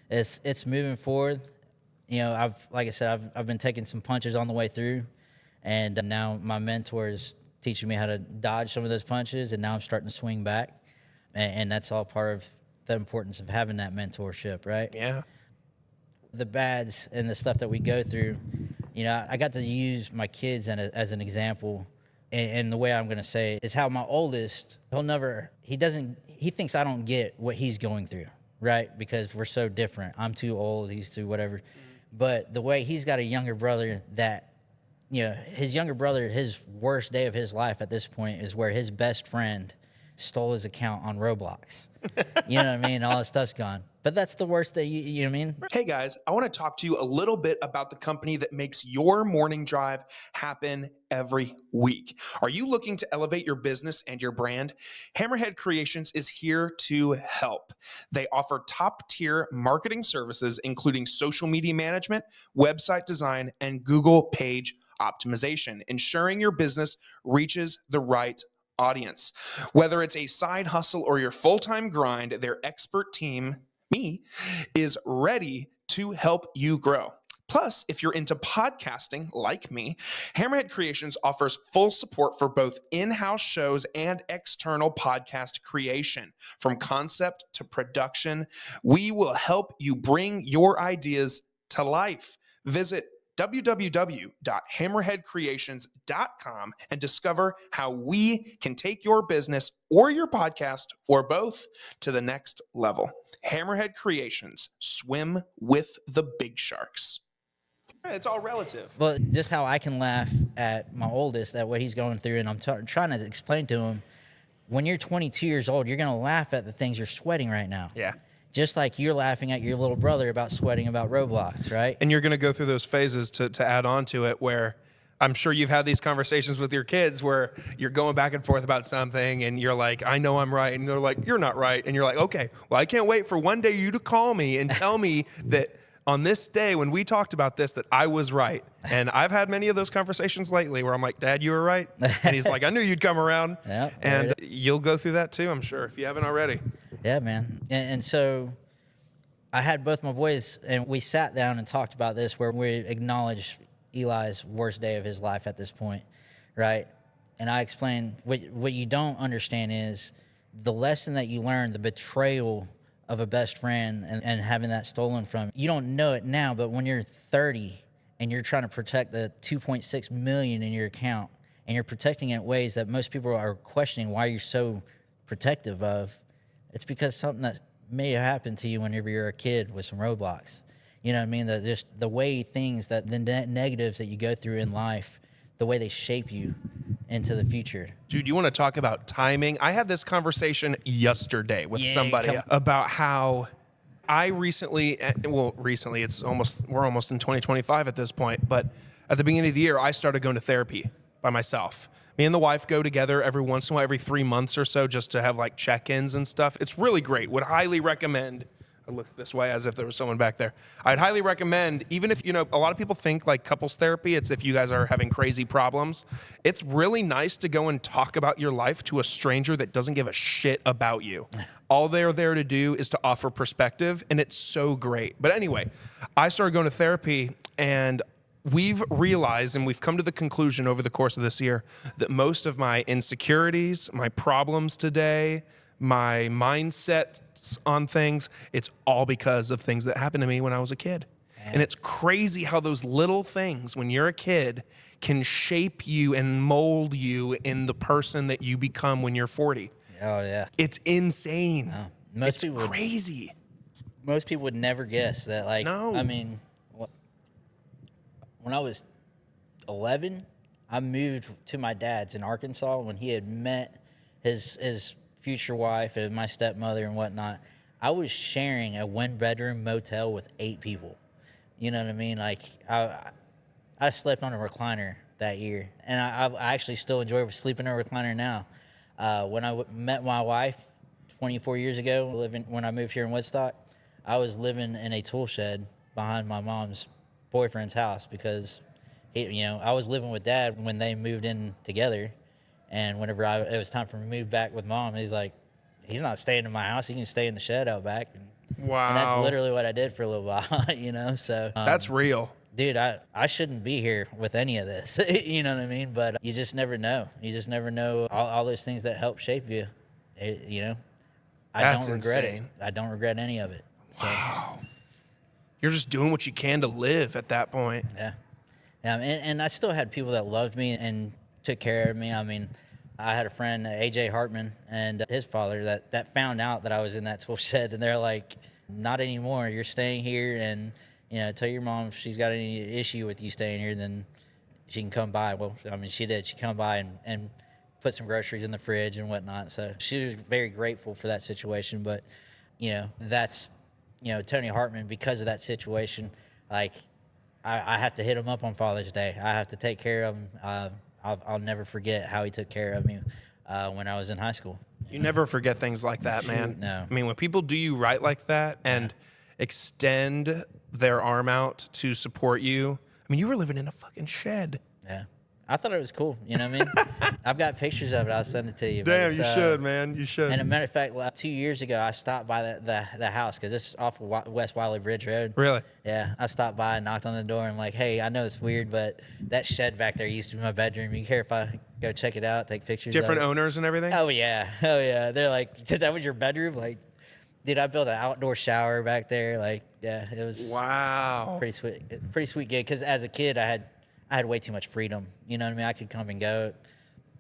it's moving forward. Like I said, I've been taking some punches on the way through, and now my mentor is teaching me how to dodge some of those punches, and now I'm starting to swing back, and that's all part of the importance of having that mentorship, right? Yeah. The bads and the stuff that we go through, I got to use my kids as an example. And the way I'm going to say it is how my oldest, he thinks I don't get what he's going through, right? Because we're so different. I'm too old, he's too whatever. But the way he's got a younger brother that, his younger brother, his worst day of his life at this point is where his best friend stole his account on Roblox. You know what I mean? All his stuff's gone. But that's the worst that you know what I mean? Hey guys, I want to talk to you a little bit about the company that makes your morning drive happen every week. Are you looking to elevate your business and your brand? Hammerhead Creations is here to help. They offer top-tier marketing services, including social media management, website design, and Google page optimization, ensuring your business reaches the right audience. Whether it's a side hustle or your full-time grind, their expert team, me, is ready to help you grow. Plus, if you're into podcasting like me, Hammerhead Creations offers full support for both in-house shows and external podcast creation. From concept to production, we will help you bring your ideas to life. Visit www.hammerheadcreations.com and discover how we can take your business or your podcast or both to the next level. Hammerhead Creations, swim with the big sharks. It's all relative. Well, just how I can laugh at my oldest, at what he's going through, and I'm trying to explain to him, when you're 22 years old, you're going to laugh at the things you're sweating right now. Yeah. Just like you're laughing at your little brother about sweating about Roblox, right? And you're going to go through those phases to add on to it, where I'm sure you've had these conversations with your kids where you're going back and forth about something and you're like, I know I'm right. And they're like, you're not right. And you're like, okay, well, I can't wait for one day you to call me and tell me that on this day when we talked about this, that I was right. And I've had many of those conversations lately where I'm like, Dad, you were right. And he's like, I knew you'd come around. Yep, and you'll go through that too, I'm sure, if you haven't already. Yeah, man. And so I had both my boys, and we sat down and talked about this, where we acknowledged Eli's worst day of his life at this point, right? And I explained, what you don't understand is the lesson that you learned, the betrayal of a best friend and having that stolen from you. You don't know it now, but when you're 30 and you're trying to protect the 2.6 million in your account, and you're protecting it in ways that most people are questioning why you're so protective of, it's because something that may have happened to you whenever you're a kid with some roadblocks. You know what I mean? Just the way things that the negatives that you go through in life, the way they shape you into the future. Dude, you want to talk about timing? I had this conversation yesterday with somebody about how I recently, it's we're almost in 2025 at this point, but at the beginning of the year, I started going to therapy by myself. Me and the wife go together every once in a while, every 3 months or so, just to have like check-ins and stuff. It's really great. Would highly recommend. I looked this way as if there was someone back there. I'd highly recommend, even if, a lot of people think like couples therapy, it's if you guys are having crazy problems. It's really nice to go and talk about your life to a stranger that doesn't give a shit about you. All they're there to do is to offer perspective, and it's so great. But anyway, I started going to therapy, and we've realized, and we've come to the conclusion over the course of this year, that most of my insecurities, my problems today, my mindset on things, it's all because of things that happened to me when I was a kid. And it's crazy how those little things when you're a kid can shape you and mold you in the person that you become when you're 40. Oh, yeah. It's insane. No. It's crazy. Most people would never guess that, like, No. I mean, when I was 11, I moved to my dad's in Arkansas when he had met his future wife and my stepmother and whatnot. I was sharing a 1-bedroom motel with 8 people. You know what I mean? Like, I slept on a recliner that year, and I actually still enjoy sleeping on a recliner now. When I met my wife 24 years ago, when I moved here in Woodstock, I was living in a tool shed behind my mom's boyfriend's house because I was living with Dad when they moved in together. And whenever it was time for me to move back with Mom, he's like, he's not staying in my house. He can stay in the shed out back. Wow. And that's literally what I did for a little while, So That's real. Dude, I shouldn't be here with any of this. You know what I mean? But you just never know. You just never know all those things that help shape you. I That's don't regret insane. it. I don't regret any of it. So, wow. You're just doing what you can to live at that point. Yeah. And I still had people that loved me and took care of me. I mean, I had a friend, AJ Hartman, and his father that found out that I was in that tool shed, and they're like, not anymore. You're staying here, and, tell your mom if she's got any issue with you staying here, then she can come by. Well, I mean, she did. She come by and put some groceries in the fridge and whatnot. So she was very grateful for that situation. But, that's, Tony Hartman, because of that situation, like, I have to hit him up on Father's Day. I have to take care of him. I'll never forget how he took care of me when I was in high school. You never forget things like that, man. No. I mean, when people do you right like that and extend their arm out to support you, I mean, you were living in a fucking shed. Yeah. I thought it was cool. You know what I mean? I've got pictures of it. I'll send it to you. Damn, you should, man. You should. And a matter of fact, 2 years ago, I stopped by the house because this is off of West Wiley Bridge Road. Really? Yeah. I stopped by and knocked on the door and I'm like, hey, I know it's weird, but that shed back there used to be my bedroom. You care if I go check it out, take pictures Different of it? owners and everything? Oh, yeah. Oh, yeah. They're like, that was your bedroom? Like, dude, I built an outdoor shower back there. Like, yeah, it was Wow. pretty sweet gig. Because as a kid, I had way too much freedom. You know what I mean? I could come and go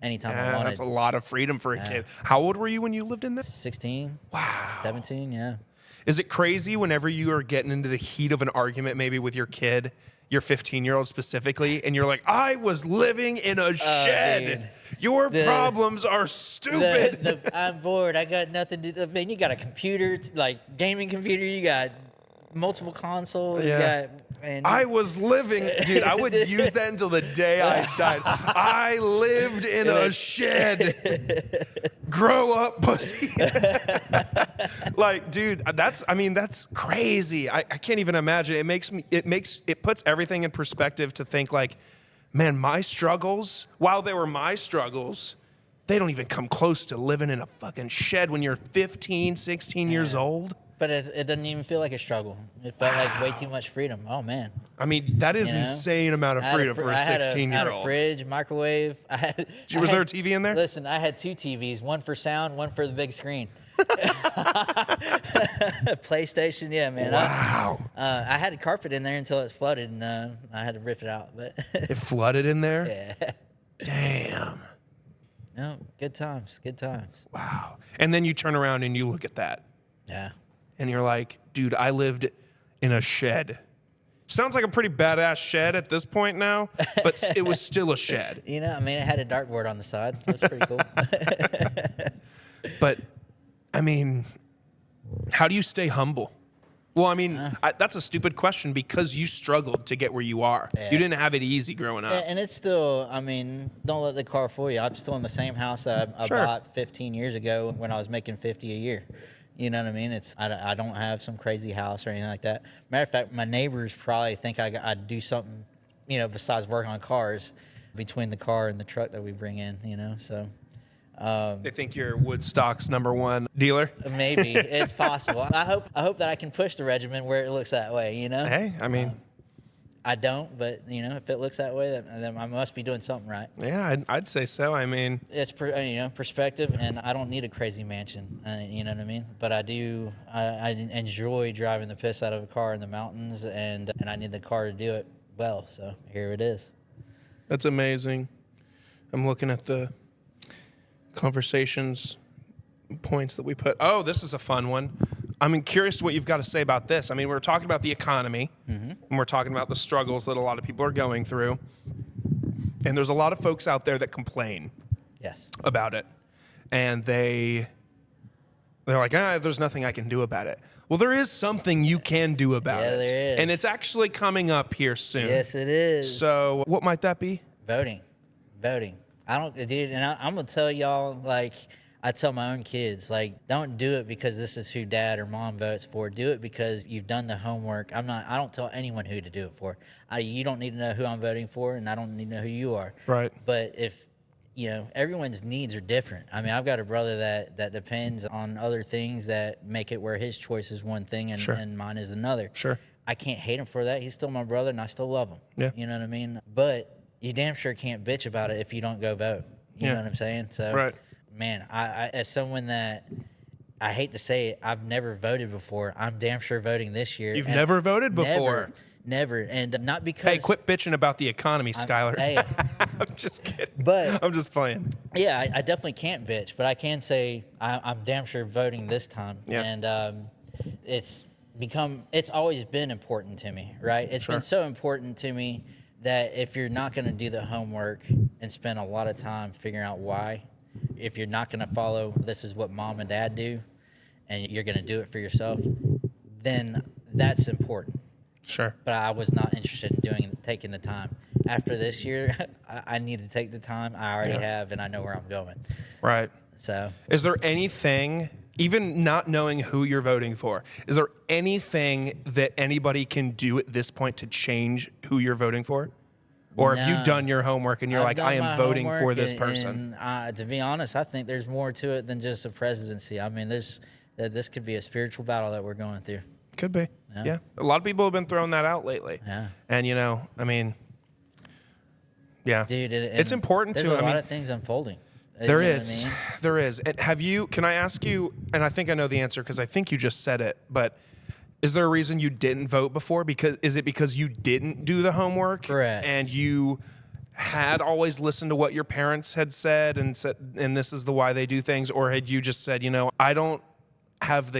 anytime I wanted. That's a lot of freedom for a kid. How old were you when you lived in this? 16. Wow. 17, yeah. Is it crazy whenever you are getting into the heat of an argument, maybe with your kid, your 15-year-old specifically, and you're like, I was living in a shed. Your problems are stupid. I'm bored. I got nothing to do. Man, you got a computer, like gaming computer. You got multiple consoles. Yeah. You got... And I was living, dude, I would use that until the day I died. I lived in a shed. Grow up, pussy. Like, dude, that's crazy. I can't even imagine. It puts everything in perspective to think like, man, my struggles, while they were my struggles, they don't even come close to living in a fucking shed when you're 15, 16 years old. But it doesn't even feel like a struggle. It felt like way too much freedom. Oh, man. I mean, that is insane amount of freedom for a 16-year-old. I had a fridge, microwave. Was there a TV in there? Listen, I had 2 TVs, one for sound, one for the big screen. PlayStation, yeah, man. Wow. I had a carpet in there until it flooded, and I had to rip it out. But It flooded in there? yeah, Damn. no, good times, good times. Wow. And then you turn around and you look at that Yeah, and you're like, dude, I lived in a shed. Sounds like a pretty badass shed at this point now, but it was still a shed. you know, I mean, it had a dartboard on the side. It was pretty cool. But, I mean, how do you stay humble? Well, I mean, that's a stupid question because you struggled to get where you are. Yeah. You didn't have it easy growing up. And it's still, I mean, don't let the car fool you. I'm still in the same house that I Sure. bought 15 years ago when I was making 50 a year. You know what I mean? I don't have some crazy house or anything like that. Matter of fact, my neighbors probably think I do something, you know, besides work on cars between the car and the truck that we bring in, you know, so. They think you're Woodstock's #1 dealer. Maybe it's possible. I hope that I can push the regimen where it looks that way, you know? Hey, I mean, I don't, but, you know, if it looks that way, then I must be doing something right. yeah, I'd say so. I mean, It's you know, perspective, and I don't need a crazy mansion. You know what I mean? But I do. I enjoy driving the piss out of a car in the mountains, and I need the car to do it well. So here it is. that's amazing. I'm looking at the conversations points that we put. Oh, this is a fun one. I'm curious what you've got to say about this. I mean, we're talking about the economy, and we're talking about the struggles that a lot of people are going through. And there's a lot of folks out there that complain Yes. about it. And they're like, there's nothing I can do about it. Well, there is something you can do about it. there is. And it's actually coming up here soon. Yes, it is. So what might that be? Voting. I don't, dude, and I'm gonna tell y'all, like I tell my own kids, like, don't do it because this is who dad or mom votes for. Do it because you've done the homework. I don't tell anyone who to do it for. You don't need to know who I'm voting for, and I don't need to know who you are. Right. But if, you know, everyone's needs are different. I mean, I've got a brother that depends on other things that make it where his choice is one thing and, Sure. and mine is another. Sure. I can't hate him for that. He's still my brother, and I still love him. Yeah. You know what I mean? But you damn sure can't bitch about it if you don't go vote. You Yeah. know what I'm saying? So, Right. man, I as someone that, I hate to say it, I've never voted before. I'm damn sure voting this year. You've and never voted before? Never. And not because... Hey, quit bitching about the economy, Skyler. Hey, I'm just kidding. But- I'm just playing. yeah, I definitely can't bitch, but I can say I'm damn sure voting this time. Yeah. And it's always been important to me, right? It's Sure. been so important to me that if you're not going to do the homework and spend a lot of time figuring out why, if you're not going to follow this is what mom and dad do, and you're going to do it for yourself, then that's important. Sure. But I was not interested in taking the time. After this year, I need to take the time. I already have, and I know where I'm going. Right. So Is there anything, even not knowing who you're voting for, is there anything that anybody can do at this point to change who you're voting for? Or have you No. done your homework and you're I've like, done I am my voting for homework, this person? And to be honest, I think there's more to it than just a presidency. I mean, this could be a spiritual battle that we're going through. Could be. Yeah. A lot of people have been throwing that out lately. Yeah. And, you know, I mean, yeah. Dude, it's important there's to, a I lot mean, of things unfolding. there You know what is. I mean? There is. And can I ask you, and I think I know the answer because I think you just said it, but is there a reason you didn't vote before? Is it because you didn't do the homework? Correct. And you had always listened to what your parents had said and this is the why they do things? Or had you just said, you know, I don't have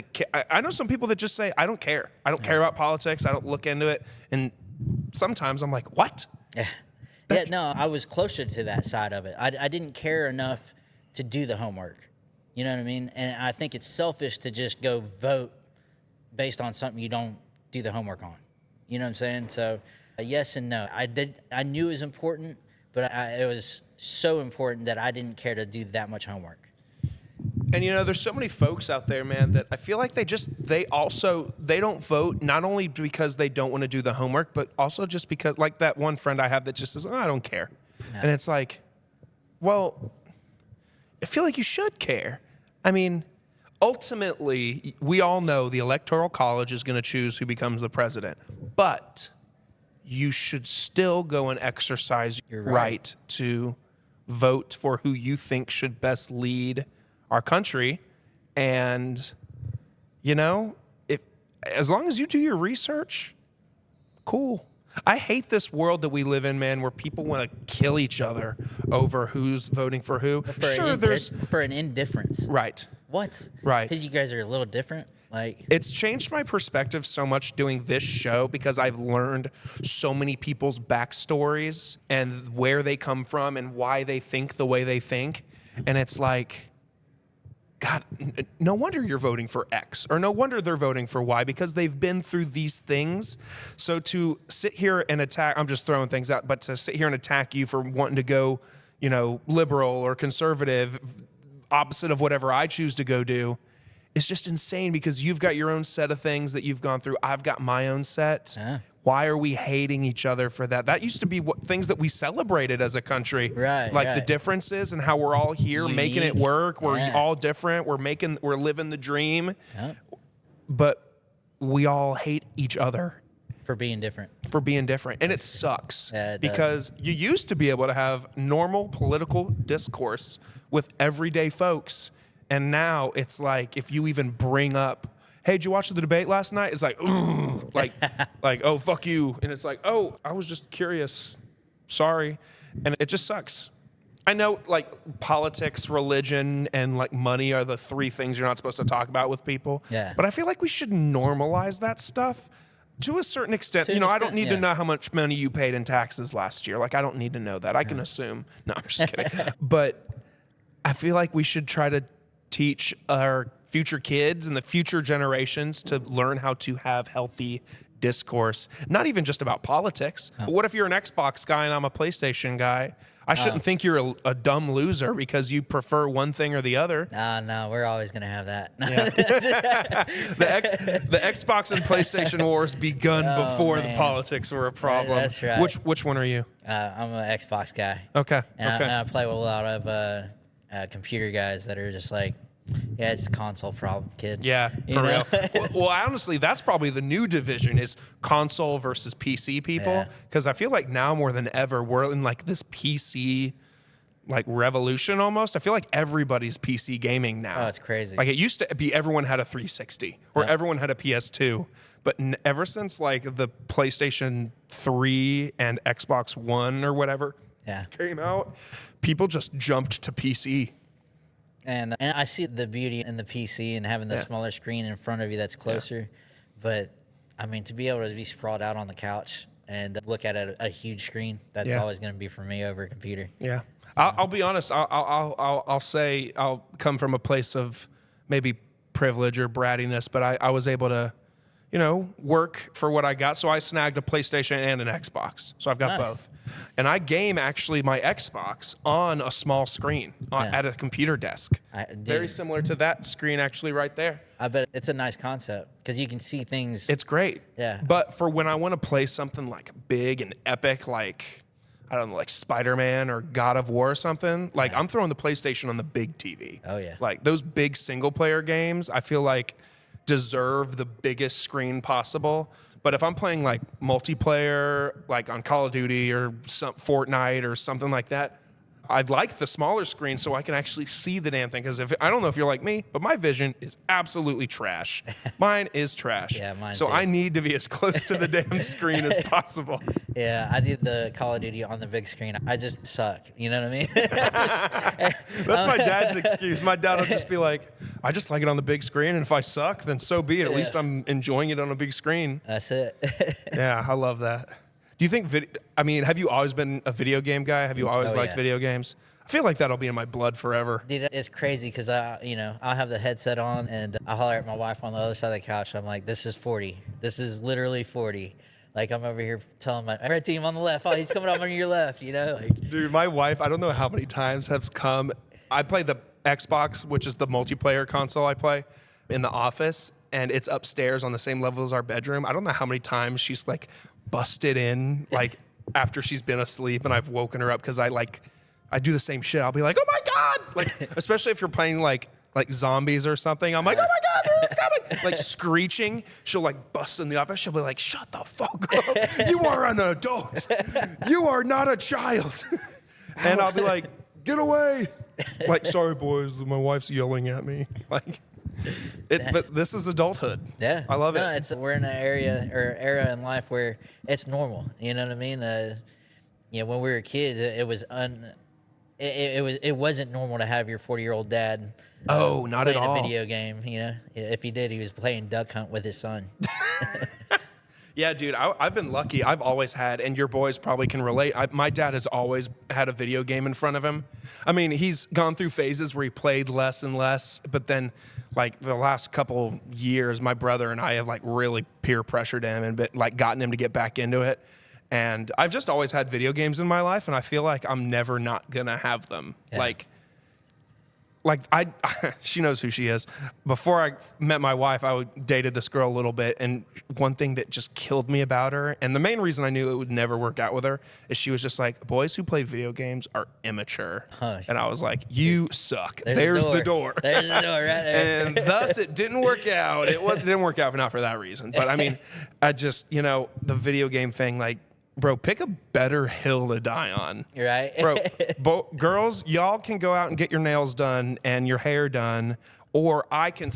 I know some people that just say, I don't care. I don't care about politics. I don't look into it. And sometimes I'm like, what? Yeah. Yeah, no, I was closer to that side of it. I didn't care enough to do the homework. You know what I mean? And I think it's selfish to just go vote based on something you don't do the homework on. You know what I'm saying? So, yes and no. I knew it was important, but it was so important that I didn't care to do that much homework. And, you know, there's so many folks out there, man, that I feel like they don't vote not only because they don't want to do the homework, but also just because, like that one friend I have that just says, I don't care. Yeah. And it's like, well, I feel like you should care. I mean, ultimately, we all know the Electoral College is going to choose who becomes the president, but you should still go and exercise your right to vote for who you think should best lead our country And, you know, if as long as you do your research, cool. I hate this world that we live in, man, where people want to kill each other over who's voting for who. Sure, there's for an indifference. right. What? Right. Because you guys are a little different. Like, It's changed my perspective so much doing this show because I've learned so many people's backstories and where they come from and why they think the way they think. And it's like, God, no wonder you're voting for X, or no wonder they're voting for Y, because they've been through these things. So to sit here and attack, I'm just throwing things out, but to sit here and attack you for wanting to go, you know, liberal or conservative, opposite of whatever I choose to go do, it's just insane because you've got your own set of things that you've gone through. I've got my own set. Why are we hating each other for that? That used to be things that we celebrated as a country. Right, like the right. differences and how we're all here making it Unique. work. We're Yeah. all different. We're living the dream. Yeah. But we all hate each other For being different. for being different. And it sucks Yeah, it does. because you used to be able to have normal political discourse with everyday folks. And now it's like, if you even bring up, hey, did you watch the debate last night? It's like, ooh, like, oh, fuck you. And it's like, oh, I was just curious. Sorry. And it just sucks. I know, like, politics, religion, and, like, money are the three things you're not supposed to talk about with people. Yeah. But I feel like we should normalize that stuff to a certain extent. To You an know, I extent, don't need to yeah. know how much money you paid in taxes last year. Like, I don't need to know that. I can assume. No, I'm just kidding. But I feel like we should try to teach our future kids and the future generations to learn how to have healthy discourse, not even just about politics. But what if you're an Xbox guy and I'm a PlayStation guy? I shouldn't think you're a dumb loser because you prefer one thing or the other. No, we're always going to have that. The Xbox and PlayStation wars begun before the man. politics were a problem. That's right. Which one are you? I'm an Xbox guy. Okay. And I play with a lot of computer guys that are just like, yeah, it's a console problem, kid. Yeah, You for know? real. Well, honestly, that's probably the new division is console versus PC people. Yeah. Because I feel like now more than ever, we're in like this PC like revolution almost. I feel like everybody's PC gaming now. Oh, it's crazy. Like it used to be everyone had a 360 or Yeah. everyone had a PS2. But ever since like the PlayStation 3 and Xbox One or whatever Yeah. came out, people just jumped to PC. And I see the beauty in the PC and having the smaller screen in front of you that's closer. But, I mean, to be able to be sprawled out on the couch and look at a huge screen, that's Yeah. always going to be for me over a computer. Yeah, I'll be honest. I'll say I'll come from a place of maybe privilege or brattiness, but I was able to, you know, work for what I got. So I snagged a PlayStation and an Xbox. So I've got Nice. both. And I game actually my Xbox on a small screen at a computer desk. Very similar to that screen actually right there. I bet it's a nice concept because you can see things. It's great. Yeah. But for when I want to play something like big and epic, like, I don't know, like Spider-Man or God of War or something, like I'm throwing the PlayStation on the big TV. Oh, yeah. Like those big single player games, I feel like deserve the biggest screen possible. But if I'm playing like multiplayer, like on Call of Duty or some Fortnite or something like that, I'd like the smaller screen so I can actually see the damn thing. Because I don't know if you're like me, but my vision is absolutely trash. Mine is trash. Yeah, mine So too. I need to be as close to the damn screen as possible. Yeah, I did the Call of Duty on the big screen. I just suck. You know what I mean? That's my dad's excuse. My dad will just be like, I just like it on the big screen, and if I suck, then so be it. At least I'm enjoying it on a big screen. That's it. Yeah, I love that. Do you think have you always been a video game guy? Have you always Oh, liked yeah. video games? I feel like that'll be in my blood forever. Dude, it's crazy because I'll have the headset on and I holler at my wife on the other side of the couch. I'm like, this is 40. This is literally 40. Like I'm over here telling my red team on the left, oh, he's coming up on your left, you know? Like, Dude, my wife, I don't know how many times has come. I play the Xbox, which is the multiplayer console I play in the office, and it's upstairs on the same level as our bedroom. I don't know how many times she's like busted in, like after she's been asleep and I've woken her up because I do the same shit. I'll be like, oh my God. Like, especially if you're playing like zombies or something. I'm like, oh my God, they're coming. Like screeching. She'll like bust in the office. She'll be like, shut the fuck up. You are an adult. You are not a child. And I'll be like, get away. Like, sorry, boys. My wife's yelling at me. Like, But this is adulthood. Yeah, I love no, it. we're in an era in life where it's normal. You know what I mean? When we were kids, it wasn't normal to have your 40-year-old dad. Oh, not at playing all. a video game. If he did, he was playing Duck Hunt with his son. Yeah, dude, I've been lucky. I've always had, and your boys probably can relate. My dad has always had a video game in front of him. I mean, he's gone through phases where he played less and less, but then, like, the last couple years, my brother and I have, like, really peer pressured him and gotten him to get back into it. And I've just always had video games in my life, and I feel like I'm never not gonna have them. Yeah. She knows who she is. Before I met my wife, I dated this girl a little bit, and one thing that just killed me about her, and the main reason I knew it would never work out with her, is she was just like, boys who play video games are immature. And I was like, you suck. There's the door. There's the door right there. And thus, it didn't work out. It didn't work out not for that reason. But I mean, the video game thing, like, bro, pick a better hill to die on. You're right. Bro, girls, y'all can go out and get your nails done and your hair done, or I can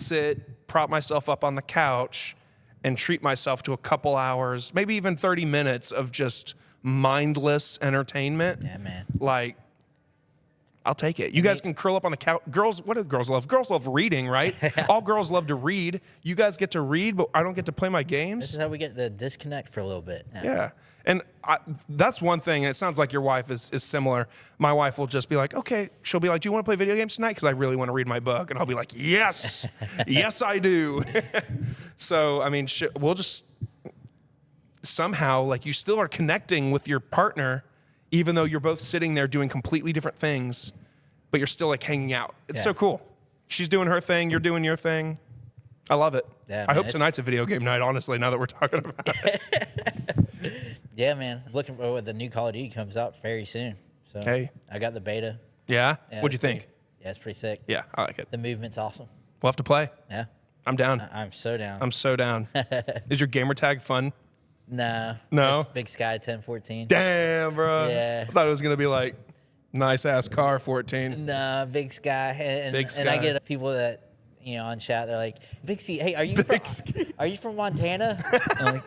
prop myself up on the couch and treat myself to a couple hours, maybe even 30 minutes of just mindless entertainment. Yeah, man. Like, I'll take it. You guys can curl up on the couch. Girls, what do girls love? Girls love reading, right? All girls love to read. You guys get to read, but I don't get to play my games. This is how we get the disconnect for a little bit. Yeah. And that's one thing, and it sounds like your wife is similar. My wife will just be like, okay, she'll be like, do you want to play video games tonight? Because I really want to read my book. And I'll be like, yes, yes, I do. So, I mean, we'll just somehow, like, you still are connecting with your partner, even though you're both sitting there doing completely different things, but you're still, like, hanging out. It's so cool. She's doing her thing, you're doing your thing. I love it. Yeah, I hope tonight's a video game night, honestly, now that we're talking about it. Yeah, man. Looking for what the new Call of Duty comes out very soon. So Hey. I got the beta. Yeah? Yeah, What'd you think? Yeah, it's pretty sick. Yeah, I like it. The movement's awesome. We'll have to play. Yeah. I'm down. I'm so down. I'm so down. Is your gamer tag fun? No. No? It's Big Sky 1014. Damn, bro. Yeah. I thought it was going to be like, nice ass car 14. Nah, Big Sky. And Big and I Sky. get people that, on chat, they're like, Big C, hey, are you from Montana? I'm like,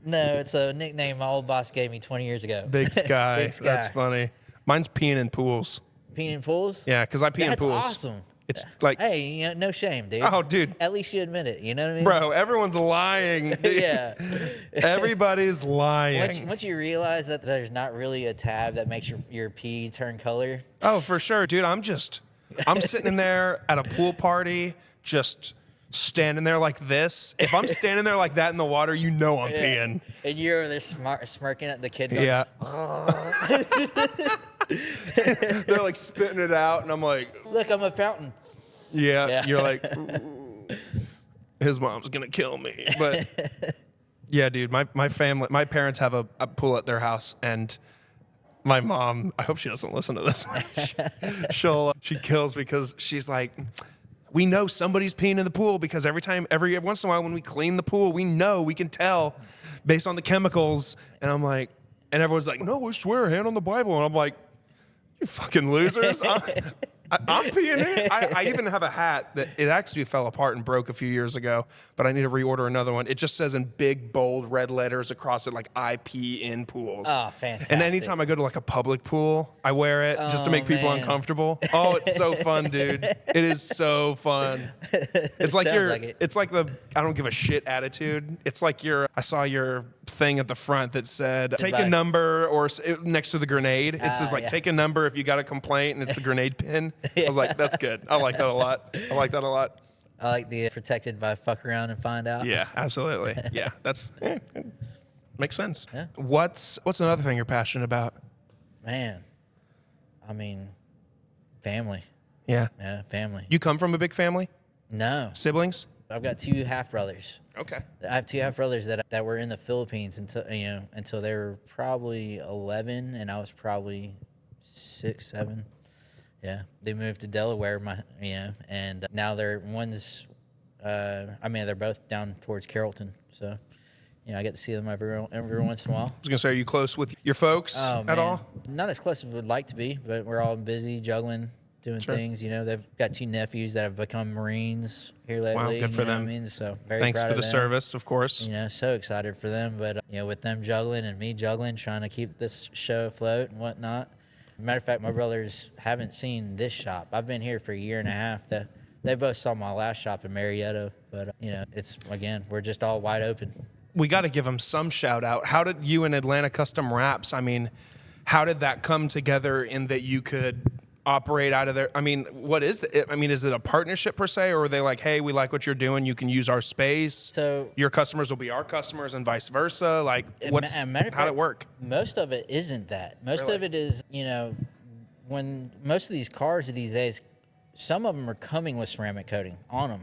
no, it's a nickname my old boss gave me 20 years ago. Big Sky. Big Sky. That's funny. Mine's peeing in pools. Peeing in pools? Yeah, because I pee in That's pools. awesome. It's like, Hey, no shame, dude. oh, dude. At least you admit it. You know what I mean? Bro, everyone's lying. Dude. Yeah. Everybody's lying. Once you realize that there's not really a tab that makes your pee turn color. Oh, for sure. Dude, I'm sitting in there at a pool party, just standing there like this. If I'm standing there like that in the water, you know I'm peeing. And you're over there smirking at the kid. Going, Yeah. They're like spitting it out, and I'm like, look, I'm a fountain. yeah. You're like, ooh, his mom's gonna kill me. But yeah, dude, my parents have a pool at their house, and my mom, I hope she doesn't listen to this. She kills because she's like, we know somebody's peeing in the pool because every once in a while when we clean the pool, we can tell based on the chemicals. And I'm like, and everyone's like, no, I swear, hand on the Bible. And I'm like, you fucking losers. I'm peeing in it. I even have a hat that it actually fell apart and broke a few years ago, but I need to reorder another one. It just says in big, bold red letters across it, like, I pee in pools. Oh, fantastic. And anytime I go to like a public pool, I wear it just to make people uncomfortable. Oh, it's so fun, dude. It is so fun. It's like it's like the I don't give a shit attitude. It's like I saw your thing at the front that said take a number, or next to the grenade it says like take a number if you got a complaint, and it's the grenade pin. I was like, that's good. I like that a lot. I like the protected by fuck around and find out. Yeah, absolutely. Yeah, that's makes sense. Yeah. What's another thing you're passionate about? Man, I mean, family. Yeah. Yeah, family. You come from a big family? No. Siblings? I've got 2 half brothers. Okay. I have 2 half brothers that were in the Philippines until they were probably 11, and I was probably 6, 7. Yeah, they moved to Delaware, and now they're both down towards Carrollton, so I get to see them every once in a while. I was gonna say, are you close with your folks at all? Not as close as we'd like to be, but we're all busy juggling, doing Sure. things. You know, they've got 2 nephews that have become Marines here Wow, lately. good for you know them. what I mean? So very Thanks proud for of the them. service, of course. You know, so excited for them. But, you know, with them juggling and me juggling, trying to keep this show afloat and whatnot. Matter of fact, my brothers haven't seen this shop. I've been here for a year and a half. They both saw my last shop in Marietta. But, you know, it's, again, we're just all wide open. We got to give them some shout out. How did you and Atlanta Custom Wraps, I mean, how did that come together in that you could operate out of there? I mean, what is it? I mean, is it a partnership per se, or are they like, hey, we like what you're doing, you can use our space, So your customers will be our customers and vice versa? Like, what's, a matter of how'd it fact, work? Most of it isn't that. Most Really? of it is, you know, when most of these cars these days, some of them are coming with ceramic coating on them.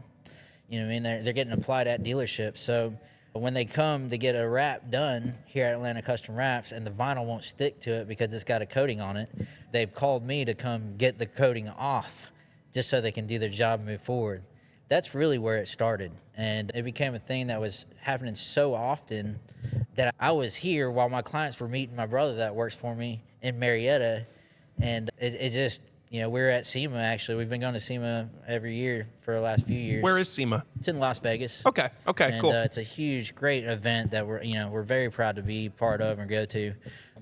You know what I mean? They're getting applied at dealerships. So when they come to get a wrap done here at Atlanta Custom Wraps and the vinyl won't stick to it because it's got a coating on it, they've called me to come get the coating off just so they can do their job and move forward. That's really where it started. And it became a thing that was happening so often that I was here while my clients were meeting my brother that works for me in Marietta. And it just, you know, we're at SEMA, actually. We've been going to SEMA every year for the last few years. Where is SEMA? It's in Las Vegas. Okay, And, cool. it's a huge, great event that we're very proud to be part of and go to.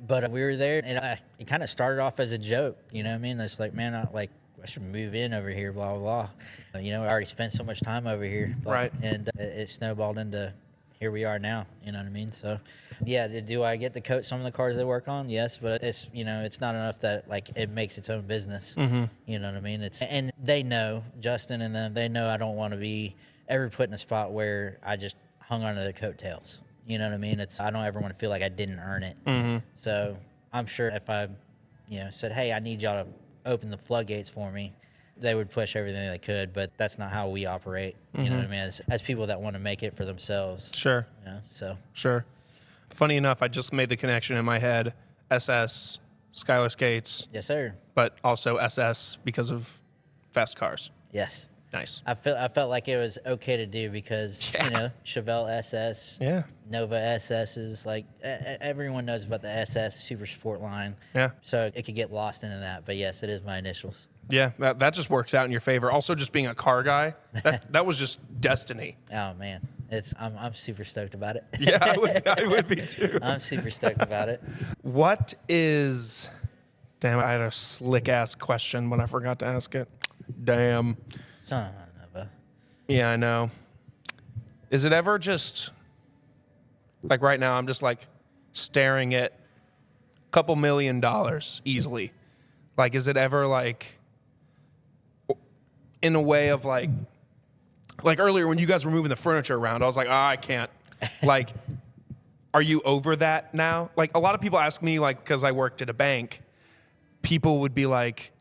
But we were there, and it kind of started off as a joke. You know what I mean? It's like, man, I should move in over here, blah, blah, blah. You know, I already spent so much time over here. Right. And it snowballed into here we are now. You know what I mean? So, yeah, do I get to coat some of the cars they work on? Yes, but it's, you know, it's not enough that, like, it makes its own business. Mm-hmm. You know what I mean? And they know, Justin and them, they know I don't want to be ever put in a spot where I just hung onto the coattails. You know what I mean? I don't ever want to feel like I didn't earn it. Mm-hmm. So I'm sure if I, you know, said, hey, I need y'all to open the floodgates for me, they would push everything they could, but that's not how we operate. You know what I mean? As people that want to make it for themselves. Sure. You know, so. Sure. Funny enough, I just made the connection in my head, SS, Skyler Skates, Yes, sir. but also SS because of fast cars. Yes. Nice. I felt like it was okay to do because, Yeah. you know, Chevelle SS, Yeah. Nova SS's, like everyone knows about the SS Super Sport line. Yeah. So it could get lost into that. But yes, it is my initials. Yeah, that just works out in your favor. Also, just being a car guy, that was just destiny. Oh man, I'm super stoked about it. Yeah, I would be too. I'm super stoked about it. What is... Damn, I had a slick-ass question, but I forgot to ask it. Damn. Son of a. Yeah, I know. Is it ever just... Like right now, I'm just like staring at a couple $1 million easily. Like, is it ever like... In a way of like earlier when you guys were moving the furniture around, I was like, I can't. Like, are you over that now? Like, a lot of people ask me, like, because I worked at a bank, people would be like,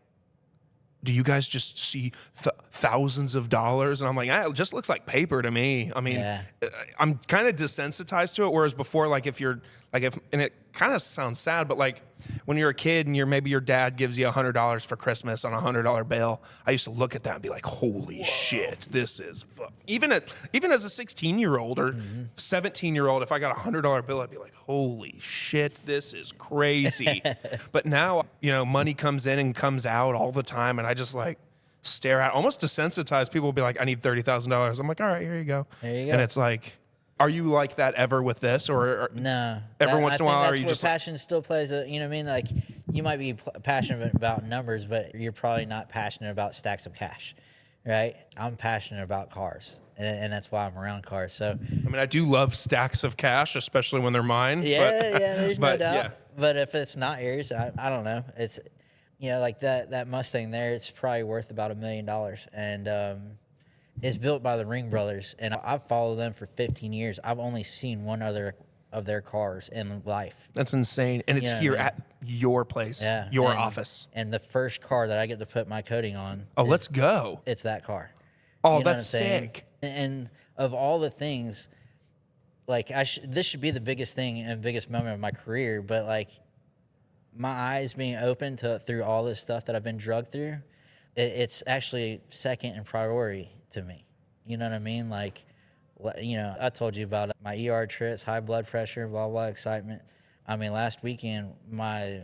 do you guys just see thousands of dollars? And I'm like, it just looks like paper to me. I mean, Yeah. I'm kind of desensitized to it. Whereas before, like, and it kind of sounds sad, but like when you're a kid and maybe your dad gives you $100 for Christmas on a $100 bill, I used to look at that and be like, holy shit, this is even as a 16-year-old or 17-year-old, if I got a $100 bill, I'd be like, holy shit, this is crazy. But now, you know, money comes in and comes out all the time, and I just like stare at, almost desensitized. People will be like, I need $30,000. I'm like, all right, here you go. There you go. And it's like, are you like that ever with this, or No. every once in a while, I think are that's you where just like, passion still plays a, you know what I mean? Like, you might be passionate about numbers, but you're probably not passionate about stacks of cash, right? I'm passionate about cars, and that's why I'm around cars. So, I mean, I do love stacks of cash, especially when they're mine. yeah, there's no but, doubt. yeah. But if it's not yours, I don't know. It's, you know, like that Mustang there, it's probably worth about $1 million. And it's built by the Ring brothers. And I've followed them for 15 years. I've only seen one other of their cars in life. That's insane. And it's Yeah, here man. at your place, Yeah. your and, office. And the first car that I get to put my coating on, Oh, let's go. it's that car. Oh, You know that's what I'm saying? sick. And of all the things, like this should be the biggest thing and biggest moment of my career, but like my eyes being open through all this stuff that I've been drugged through, it's actually second in priority to me. You know what I mean? Like, you know, I told you about my ER trips, high blood pressure, blah, blah, excitement. I mean, last weekend, my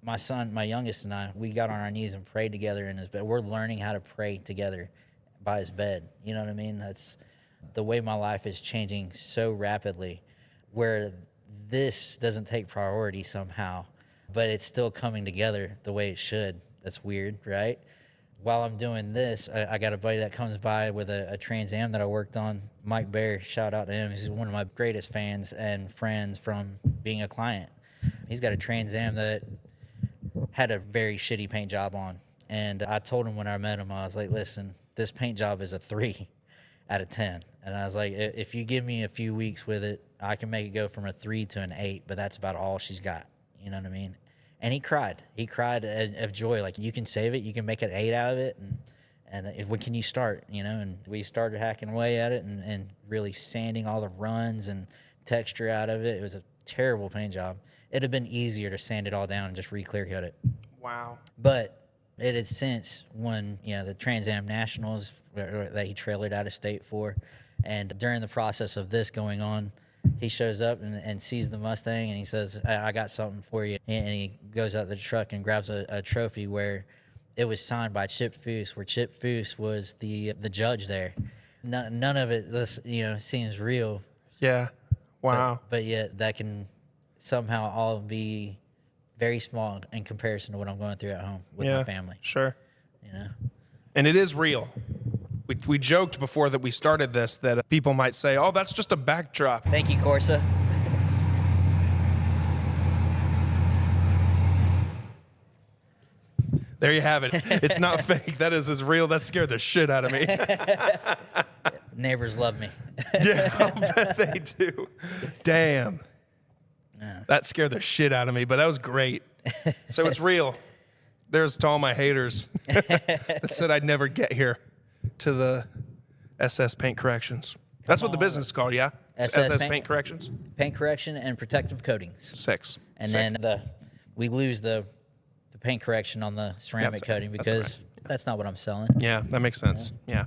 my youngest and I, we got on our knees and prayed together in his bed. We're learning how to pray together by his bed. You know what I mean? That's the way my life is changing so rapidly, where this doesn't take priority somehow, but it's still coming together the way it should. That's weird, right? While I'm doing this, I got a buddy that comes by with a Trans Am that I worked on, Mike Bear. Shout out to him. He's one of my greatest fans and friends from being a client. He's got a Trans Am that had a very shitty paint job on. And I told him when I met him, I was like, listen, this paint job is a 3 out of 10. And I was like, if you give me a few weeks with it, I can make it go from a 3 to an 8, but that's about all she's got. You know what I mean? And he cried. He cried of joy. Like, you can save it. You can make an 8 out of it. And when can you start, you know? And we started hacking away at it and really sanding all the runs and texture out of it. It was a terrible paint job. It'd have been easier to sand it all down and just re-clear coat it. Wow. But it has since won, the Trans Am Nationals that he trailered out of state for. And during the process of this going on, he shows up and sees the Mustang, and he says, I got something for you. And he goes out the truck and grabs a trophy where it was signed by Chip Foose, where Chip Foose was the judge there. None of it seems real. Yeah. Wow. But yet that can somehow all be very small in comparison to what I'm going through at home with my family. Sure. You know? And it is real. We joked before that we started this that people might say, oh, that's just a backdrop. Thank you, Corsa. There you have it. It's not fake. That is as real. That scared the shit out of me. Neighbors love me. Yeah, I'll bet they do. Damn. Yeah. That scared the shit out of me, but that was great. So it's real. There's to all my haters that said I'd never get here to the SS Paint Corrections. That's what the business is called, yeah? SS Paint Corrections? Paint correction and protective coatings. 6. And Sick. then we lose the paint correction on the ceramic coating because that's not what I'm selling. Yeah, that makes sense. Yeah.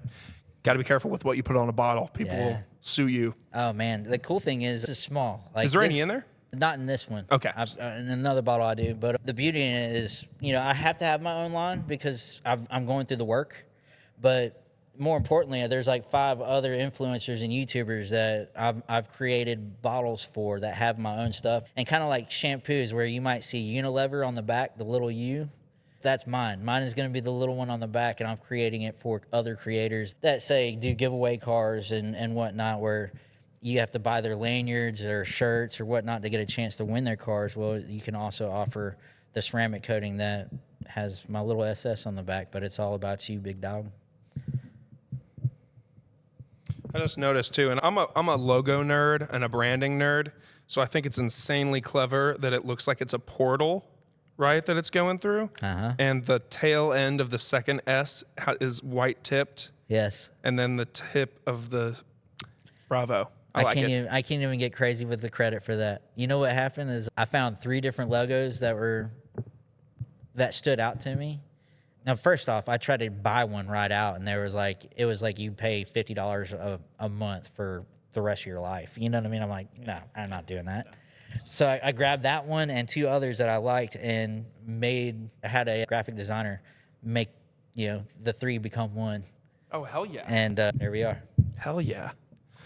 Got to be careful with what you put on a bottle. People will sue you. Oh, man. The cool thing is it's small. Like, Is there any in there? Not in this one. Okay. In another bottle I do. But the beauty in it is, I have to have my own line because I'm going through the work. But more importantly, there's like 5 other influencers and YouTubers that I've created bottles for that have my own stuff. And kind of like shampoos where you might see Unilever on the back, the little U. That's mine. Mine is going to be the little one on the back, and I'm creating it for other creators that say do giveaway cars and whatnot where you have to buy their lanyards or shirts or whatnot to get a chance to win their cars. Well, you can also offer the ceramic coating that has my little SS on the back, but it's all about you, big dog. I just noticed too, and I'm a logo nerd and a branding nerd, so I think it's insanely clever that it looks like it's a portal, right, that it's going through. Uh-huh. And the tail end of the second S is white tipped. Yes. And then the tip of the Bravo. I can't even get crazy with the credit for that. You know what happened is I found 3 different logos that stood out to me. Now, first off, I tried to buy one right out, and it was like you pay $50 a month for the rest of your life. You know what I mean? I'm like, no, I'm not doing that. So I grabbed that one and 2 others that I liked and had a graphic designer make, the 3 become one. Oh, hell yeah. And there we are. Hell yeah.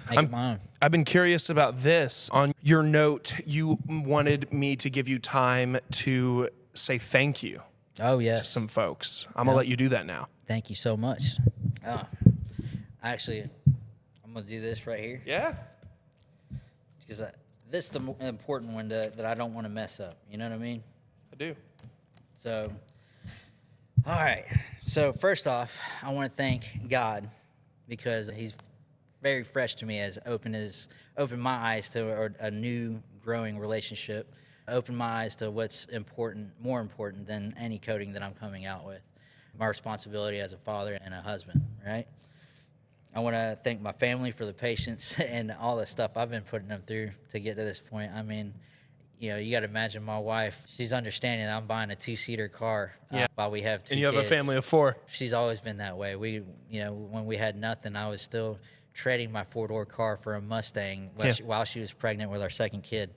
Make it my own. I've been curious about this. On your note, you wanted me to give you time to say thank you Oh, yes. to some folks. I'm going to let you do that now. Thank you so much. I'm going to do this right here. Yeah. Because this is the important one that I don't want to mess up. You know what I mean? I do. So, all right. So, first off, I want to thank God because he's very fresh to me, has opened my eyes to a new growing relationship, opened my eyes to what's more important than any coating that I'm coming out with. My responsibility as a father and a husband, right? I want to thank my family for the patience and all the stuff I've been putting them through to get to this point. I mean, you got to imagine my wife, she's understanding that I'm buying a 2-seater car while we have 2 kids. And you have a family of 4. She's always been that way. We, when we had nothing, I was still trading my 4-door car for a Mustang while she was pregnant with our second kid.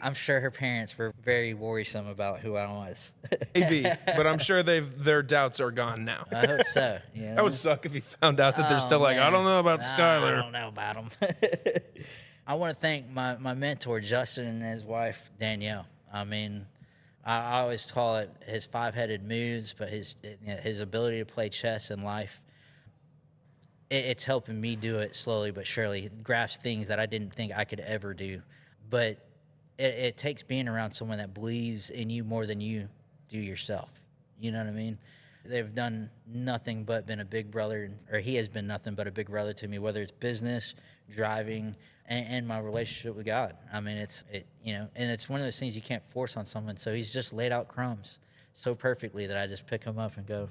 I'm sure her parents were very worrisome about who I was. Maybe, but I'm sure their doubts are gone now. I hope so. You know? That would suck if you found out that they're still like, man. I don't know about I Skyler. don't know about him. I want to thank my mentor, Justin, and his wife, Danielle. I mean, I always call it his 5-headed moves, but his ability to play chess in life, it's helping me do it slowly but surely, grasp things that I didn't think I could ever do. But it takes being around someone that believes in you more than you do yourself. You know what I mean? They've done nothing but been a big brother, or he has been nothing but a big brother to me, whether it's business, driving, and my relationship with God. I mean, and it's one of those things you can't force on someone. So he's just laid out crumbs so perfectly that I just pick them up and go,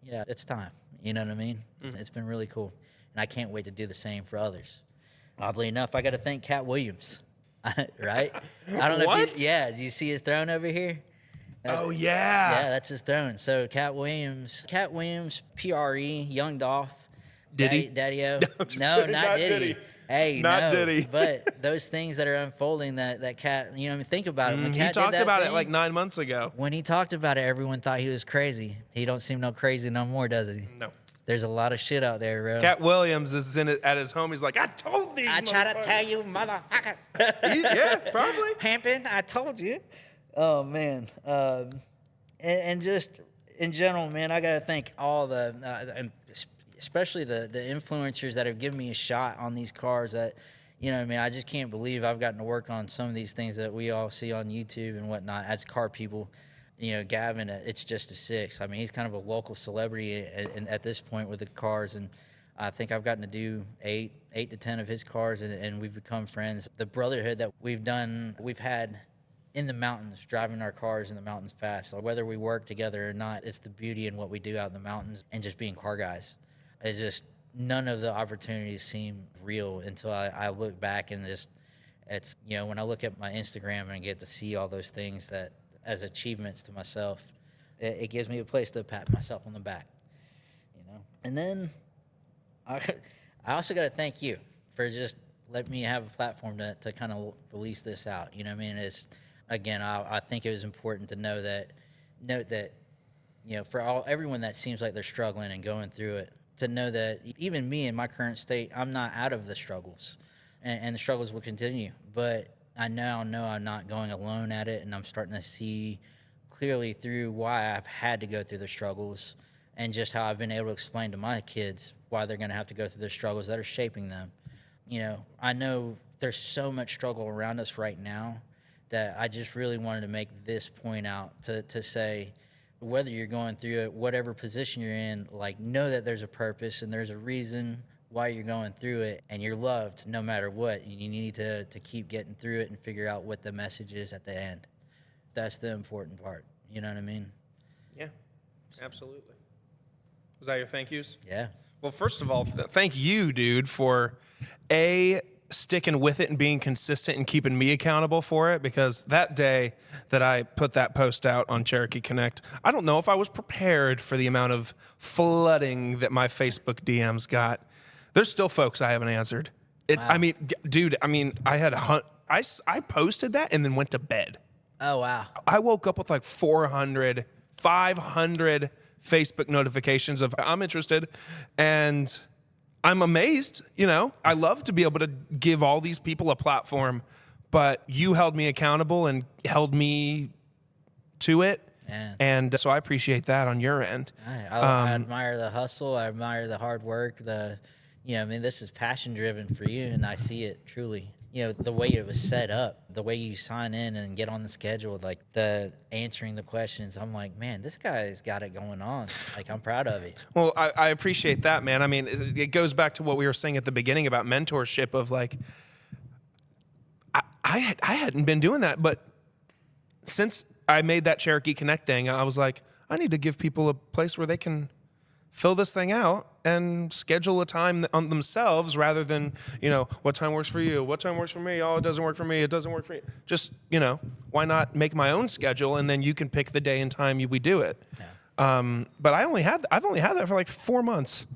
yeah, it's time. You know what I mean? It's been really cool. And I can't wait to do the same for others. Oddly enough, I got to thank Cat Williams, right? I don't know What? do you see his throne over here? Oh, yeah. Yeah, that's his throne. So Cat Williams, PRE, Young Dolph. Diddy? Daddy-O. I'm just No, kidding, not not Diddy. Diddy. Hey, Not no. Diddy. But those things that are unfolding that Cat, you know, I mean, think about it. When He Cat did talked that about it thing, like 9 months ago. when he talked about it, everyone thought he was crazy. He don't seem no crazy no more, does he? No. There's a lot of shit out there, bro. Cat Williams is at his home. He's like, I told these I try to motherfuckers." tell you, motherfuckers. Yeah, probably. Pimping, I told you. Oh, man. And just in general, man, I got to thank all and especially the influencers that have given me a shot on these cars that, you know what I mean, I just can't believe I've gotten to work on some of these things that we all see on YouTube and whatnot as car people. You know, Gavin, it's just a 6. I mean, he's kind of a local celebrity at this point with the cars, and I think I've gotten to do 8 to 10 of his cars, and we've become friends. The brotherhood that we've had in the mountains, driving our cars in the mountains fast. So whether we work together or not, it's the beauty in what we do out in the mountains and just being car guys. It's just none of the opportunities seem real until I look back and it's, you know, when I look at my Instagram and I get to see all those things that as achievements to myself, it gives me a place to pat myself on the back, you know? And then I also got to thank you for just letting me have a platform to kind of release this out. You know what I mean? Again, I think it was important to note that, you know, for everyone that seems like they're struggling and going through it, to know that even me in my current state, I'm not out of the struggles, and the struggles will continue. But I now know I'm not going alone at it, and I'm starting to see clearly through why I've had to go through the struggles and just how I've been able to explain to my kids why they're going to have to go through the struggles that are shaping them. You know, I know there's so much struggle around us right now that I just really wanted to make this point out to say, whether you're going through it, whatever position you're in, like, know that there's a purpose and there's a reason why you're going through it, and you're loved no matter what. You need to keep getting through it and figure out what the message is at the end. That's the important part. You know what I mean? Yeah, absolutely. Was that your thank yous? Yeah. Well, first of all, thank you, dude, for sticking with it and being consistent and keeping me accountable for it, because that day that I put that post out on Cherokee Connect, I don't know if I was prepared for the amount of flooding that my Facebook DMs got. There's still folks I haven't answered. Wow. I mean, dude, I posted that and then went to bed. Oh, wow. I woke up with like 400, 500 Facebook notifications of I'm interested, and I'm amazed. You know, I love to be able to give all these people a platform, but you held me accountable and held me to it. Yeah. And so I appreciate that on your end. I admire the hustle. I admire the hard work. I mean, this is passion driven for you, and I see it truly. You know, the way it was set up, the way you sign in and get on the schedule, like the answering the questions. I'm like, man, this guy's got it going on. Like, I'm proud of it. Well, I appreciate that, man. I mean, it goes back to what we were saying at the beginning about mentorship of like, I hadn't been doing that, but since I made that Cherokee Connect thing, I was like, I need to give people a place where they can fill this thing out and schedule a time on themselves rather than, you know, what time works for you? What time works for me? Oh, it doesn't work for me. It doesn't work for you. Just, you know, why not make my own schedule, and then you can pick the day and time we do it. Yeah. But I've only had that for like 4 months.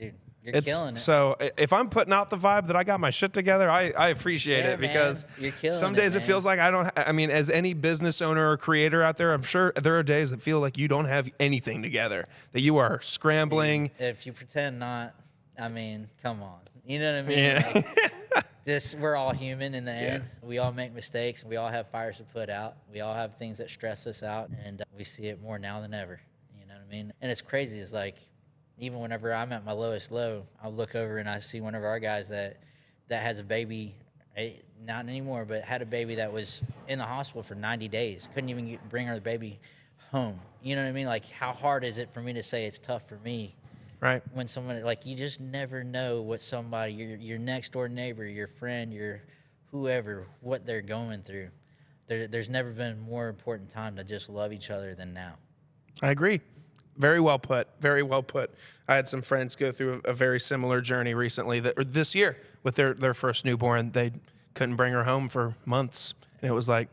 Dude, You're killing it. So if I'm putting out the vibe that I got my shit together, I appreciate it, because you're killing some days it it feels like I mean, as any business owner or creator out there, I'm sure there are days that feel like you don't have anything together, that you are scrambling. If you pretend not, I mean, come on. You know what I mean? Yeah. Like, we're all human in the end. We all make mistakes. We all have fires to put out. We all have things that stress us out, and we see it more now than ever. You know what I mean? And it's crazy. It's like, even whenever I'm at my lowest low, I'll look over and I see one of our guys that has a baby, not anymore, but had a baby that was in the hospital for 90 days. Couldn't even bring her baby home. You know what I mean? Like, how hard is it for me to say it's tough for me? Right. When someone, like, you just never know what somebody, your next door neighbor, your friend, your whoever, what they're going through. There's never been a more important time to just love each other than now. I agree. Very well put. Very well put. I had some friends go through a very similar journey recently, this year, with their first newborn. They couldn't bring her home for months. And it was like,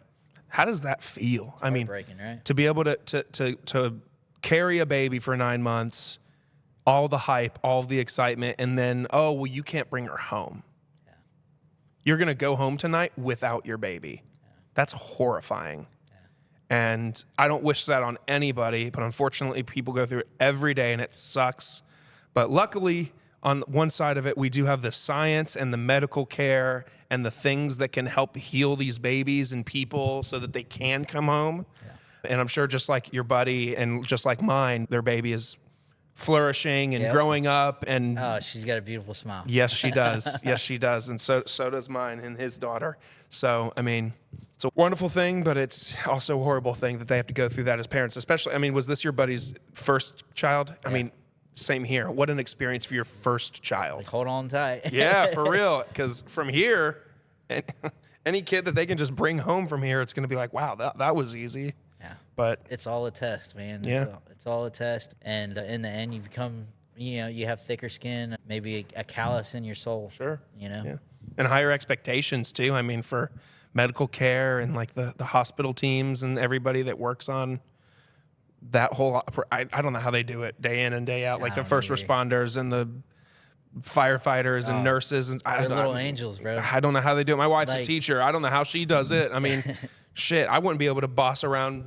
how does that feel? I mean, right? to be able to carry a baby for 9 months, all the hype, all the excitement, and then, oh, well, you can't bring her home. Yeah. You're going to go home tonight without your baby. Yeah. That's horrifying. And I don't wish that on anybody, but unfortunately, people go through it every day, and it sucks. But luckily, on one side of it, we do have the science and the medical care and the things that can help heal these babies and people so that they can come home. Yeah. And I'm sure just like your buddy and just like mine, their baby is flourishing and growing up. And oh, she's got a beautiful smile. Yes, she does. Yes, she does. And so does mine and his daughter. So, I mean, it's a wonderful thing, but it's also a horrible thing that they have to go through that as parents, especially, I mean, was this your buddy's first child? I mean, same here. What an experience for your first child. Like, hold on tight. Yeah, for real. Because from here, any kid that they can just bring home from here, it's going to be like, wow, that was easy. Yeah. But it's all a test, man. Yeah. It's all a test. And in the end, you become, you have thicker skin, maybe a callus in your soul. Sure. Yeah. And higher expectations too. I mean, for medical care and like the hospital teams and everybody that works on that whole, I don't know how they do it day in and day out. Like the first responders and the firefighters and nurses. And they're little angels, bro. I don't know how they do it. My wife's a teacher. I don't know how she does it. I mean, shit, I wouldn't be able to boss around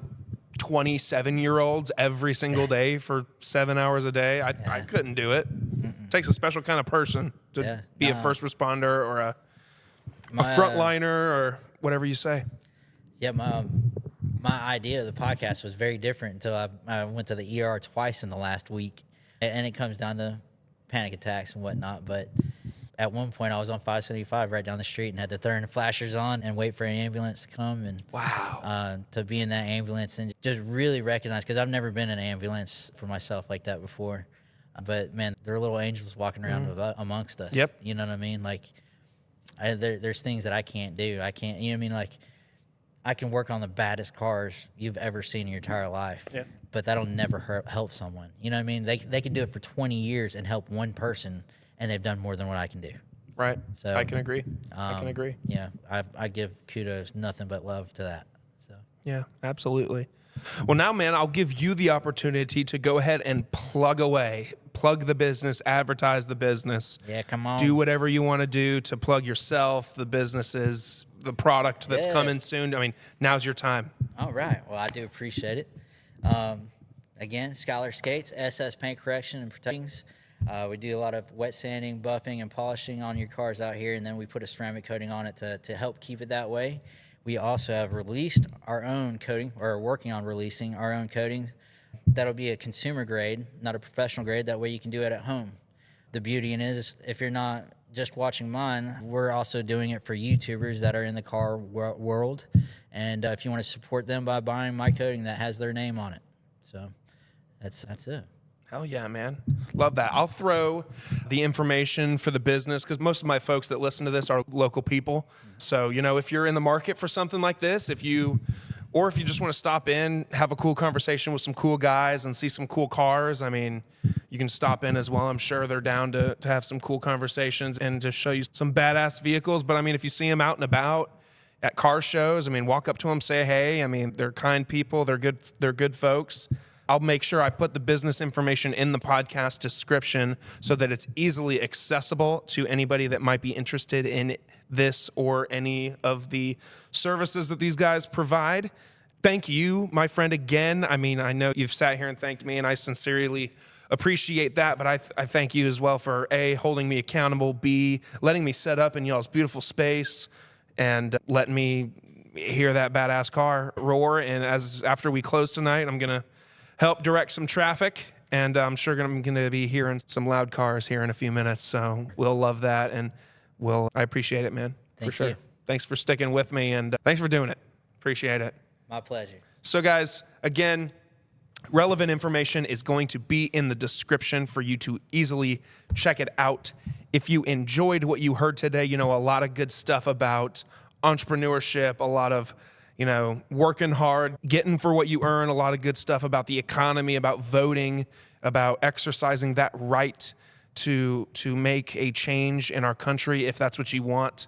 27-year-olds every single day for 7 hours a day. I couldn't do it. It takes a special kind of person to be a first responder or a frontliner or whatever you say. Yeah, my idea of the podcast was very different until I went to the ER twice in the last week. And it comes down to panic attacks and whatnot. But at one point, I was on 575 right down the street and had to turn the flashers on and wait for an ambulance to come. And to be in that ambulance and just really recognize, because I've never been in an ambulance for myself like that before. But, man, there are little angels walking around amongst us. Yep. You know what I mean? Like, there's things that I can't do. I can't, you know what I mean? Like, I can work on the baddest cars you've ever seen in your entire life, but that'll never help someone. You know what I mean? They could do it for 20 years and help one person, and they've done more than what I can do. Right. So I can agree. I can agree. Yeah, I give kudos, nothing but love to that. So yeah, absolutely. Well, now, man, I'll give you the opportunity to go ahead and plug away. Plug the business, advertise the business. Yeah, come on. Do whatever you want to do to plug yourself, the businesses, the product that's coming soon. I mean, now's your time. All right. Well, I do appreciate it. Again, Skyler Scates, SS Paint Correction and Protectings. We do a lot of wet sanding, buffing, and polishing on your cars out here, and then we put a ceramic coating on it to help keep it that way. We also have released our own coating, or are working on releasing our own coatings. That'll be a consumer grade, not a professional grade. That way you can do it at home. The beauty in it is, if you're not just watching mine, we're also doing it for YouTubers that are in the car world. And if you want to support them by buying my coating that has their name on it. So that's it. Hell yeah, man. Love that. I'll throw the information for the business because most of my folks that listen to this are local people. So, if you're in the market for something like this, if you just want to stop in, have a cool conversation with some cool guys and see some cool cars, I mean, you can stop in as well. I'm sure they're down to have some cool conversations and to show you some badass vehicles. But I mean, if you see them out and about at car shows, I mean, walk up to them, say hey. I mean, they're kind people. They're good folks. I'll make sure I put the business information in the podcast description so that it's easily accessible to anybody that might be interested in this or any of the services that these guys provide. Thank you, my friend, again. I mean, I know you've sat here and thanked me, and I sincerely appreciate that, but I thank you as well for A, holding me accountable, B, letting me set up in y'all's beautiful space, and letting me hear that badass car roar. And after we close tonight, I'm going to help direct some traffic, and I'm sure I'm going to be hearing some loud cars here in a few minutes, so we'll love that, and I appreciate it, man, for sure. You. Thanks for sticking with me, and thanks for doing it. Appreciate it. My pleasure. So, guys, again, relevant information is going to be in the description for you to easily check it out. If you enjoyed what you heard today, a lot of good stuff about entrepreneurship, a lot of, working hard, getting for what you earn, a lot of good stuff about the economy, about voting, about exercising that right to make a change in our country if that's what you want.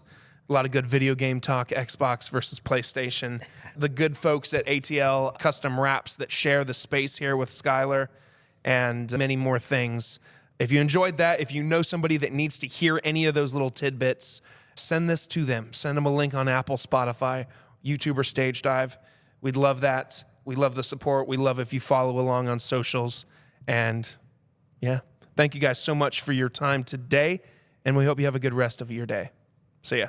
A lot of good video game talk, Xbox versus PlayStation. The good folks at ATL Custom Wraps that share the space here with Skyler, and many more things. If you enjoyed that, if you know somebody that needs to hear any of those little tidbits, send this to them. Send them a link on Apple, Spotify, YouTube, or Stage Dive. We'd love that. We love the support. We love if you follow along on socials. And yeah, thank you guys so much for your time today, and we hope you have a good rest of your day. See ya.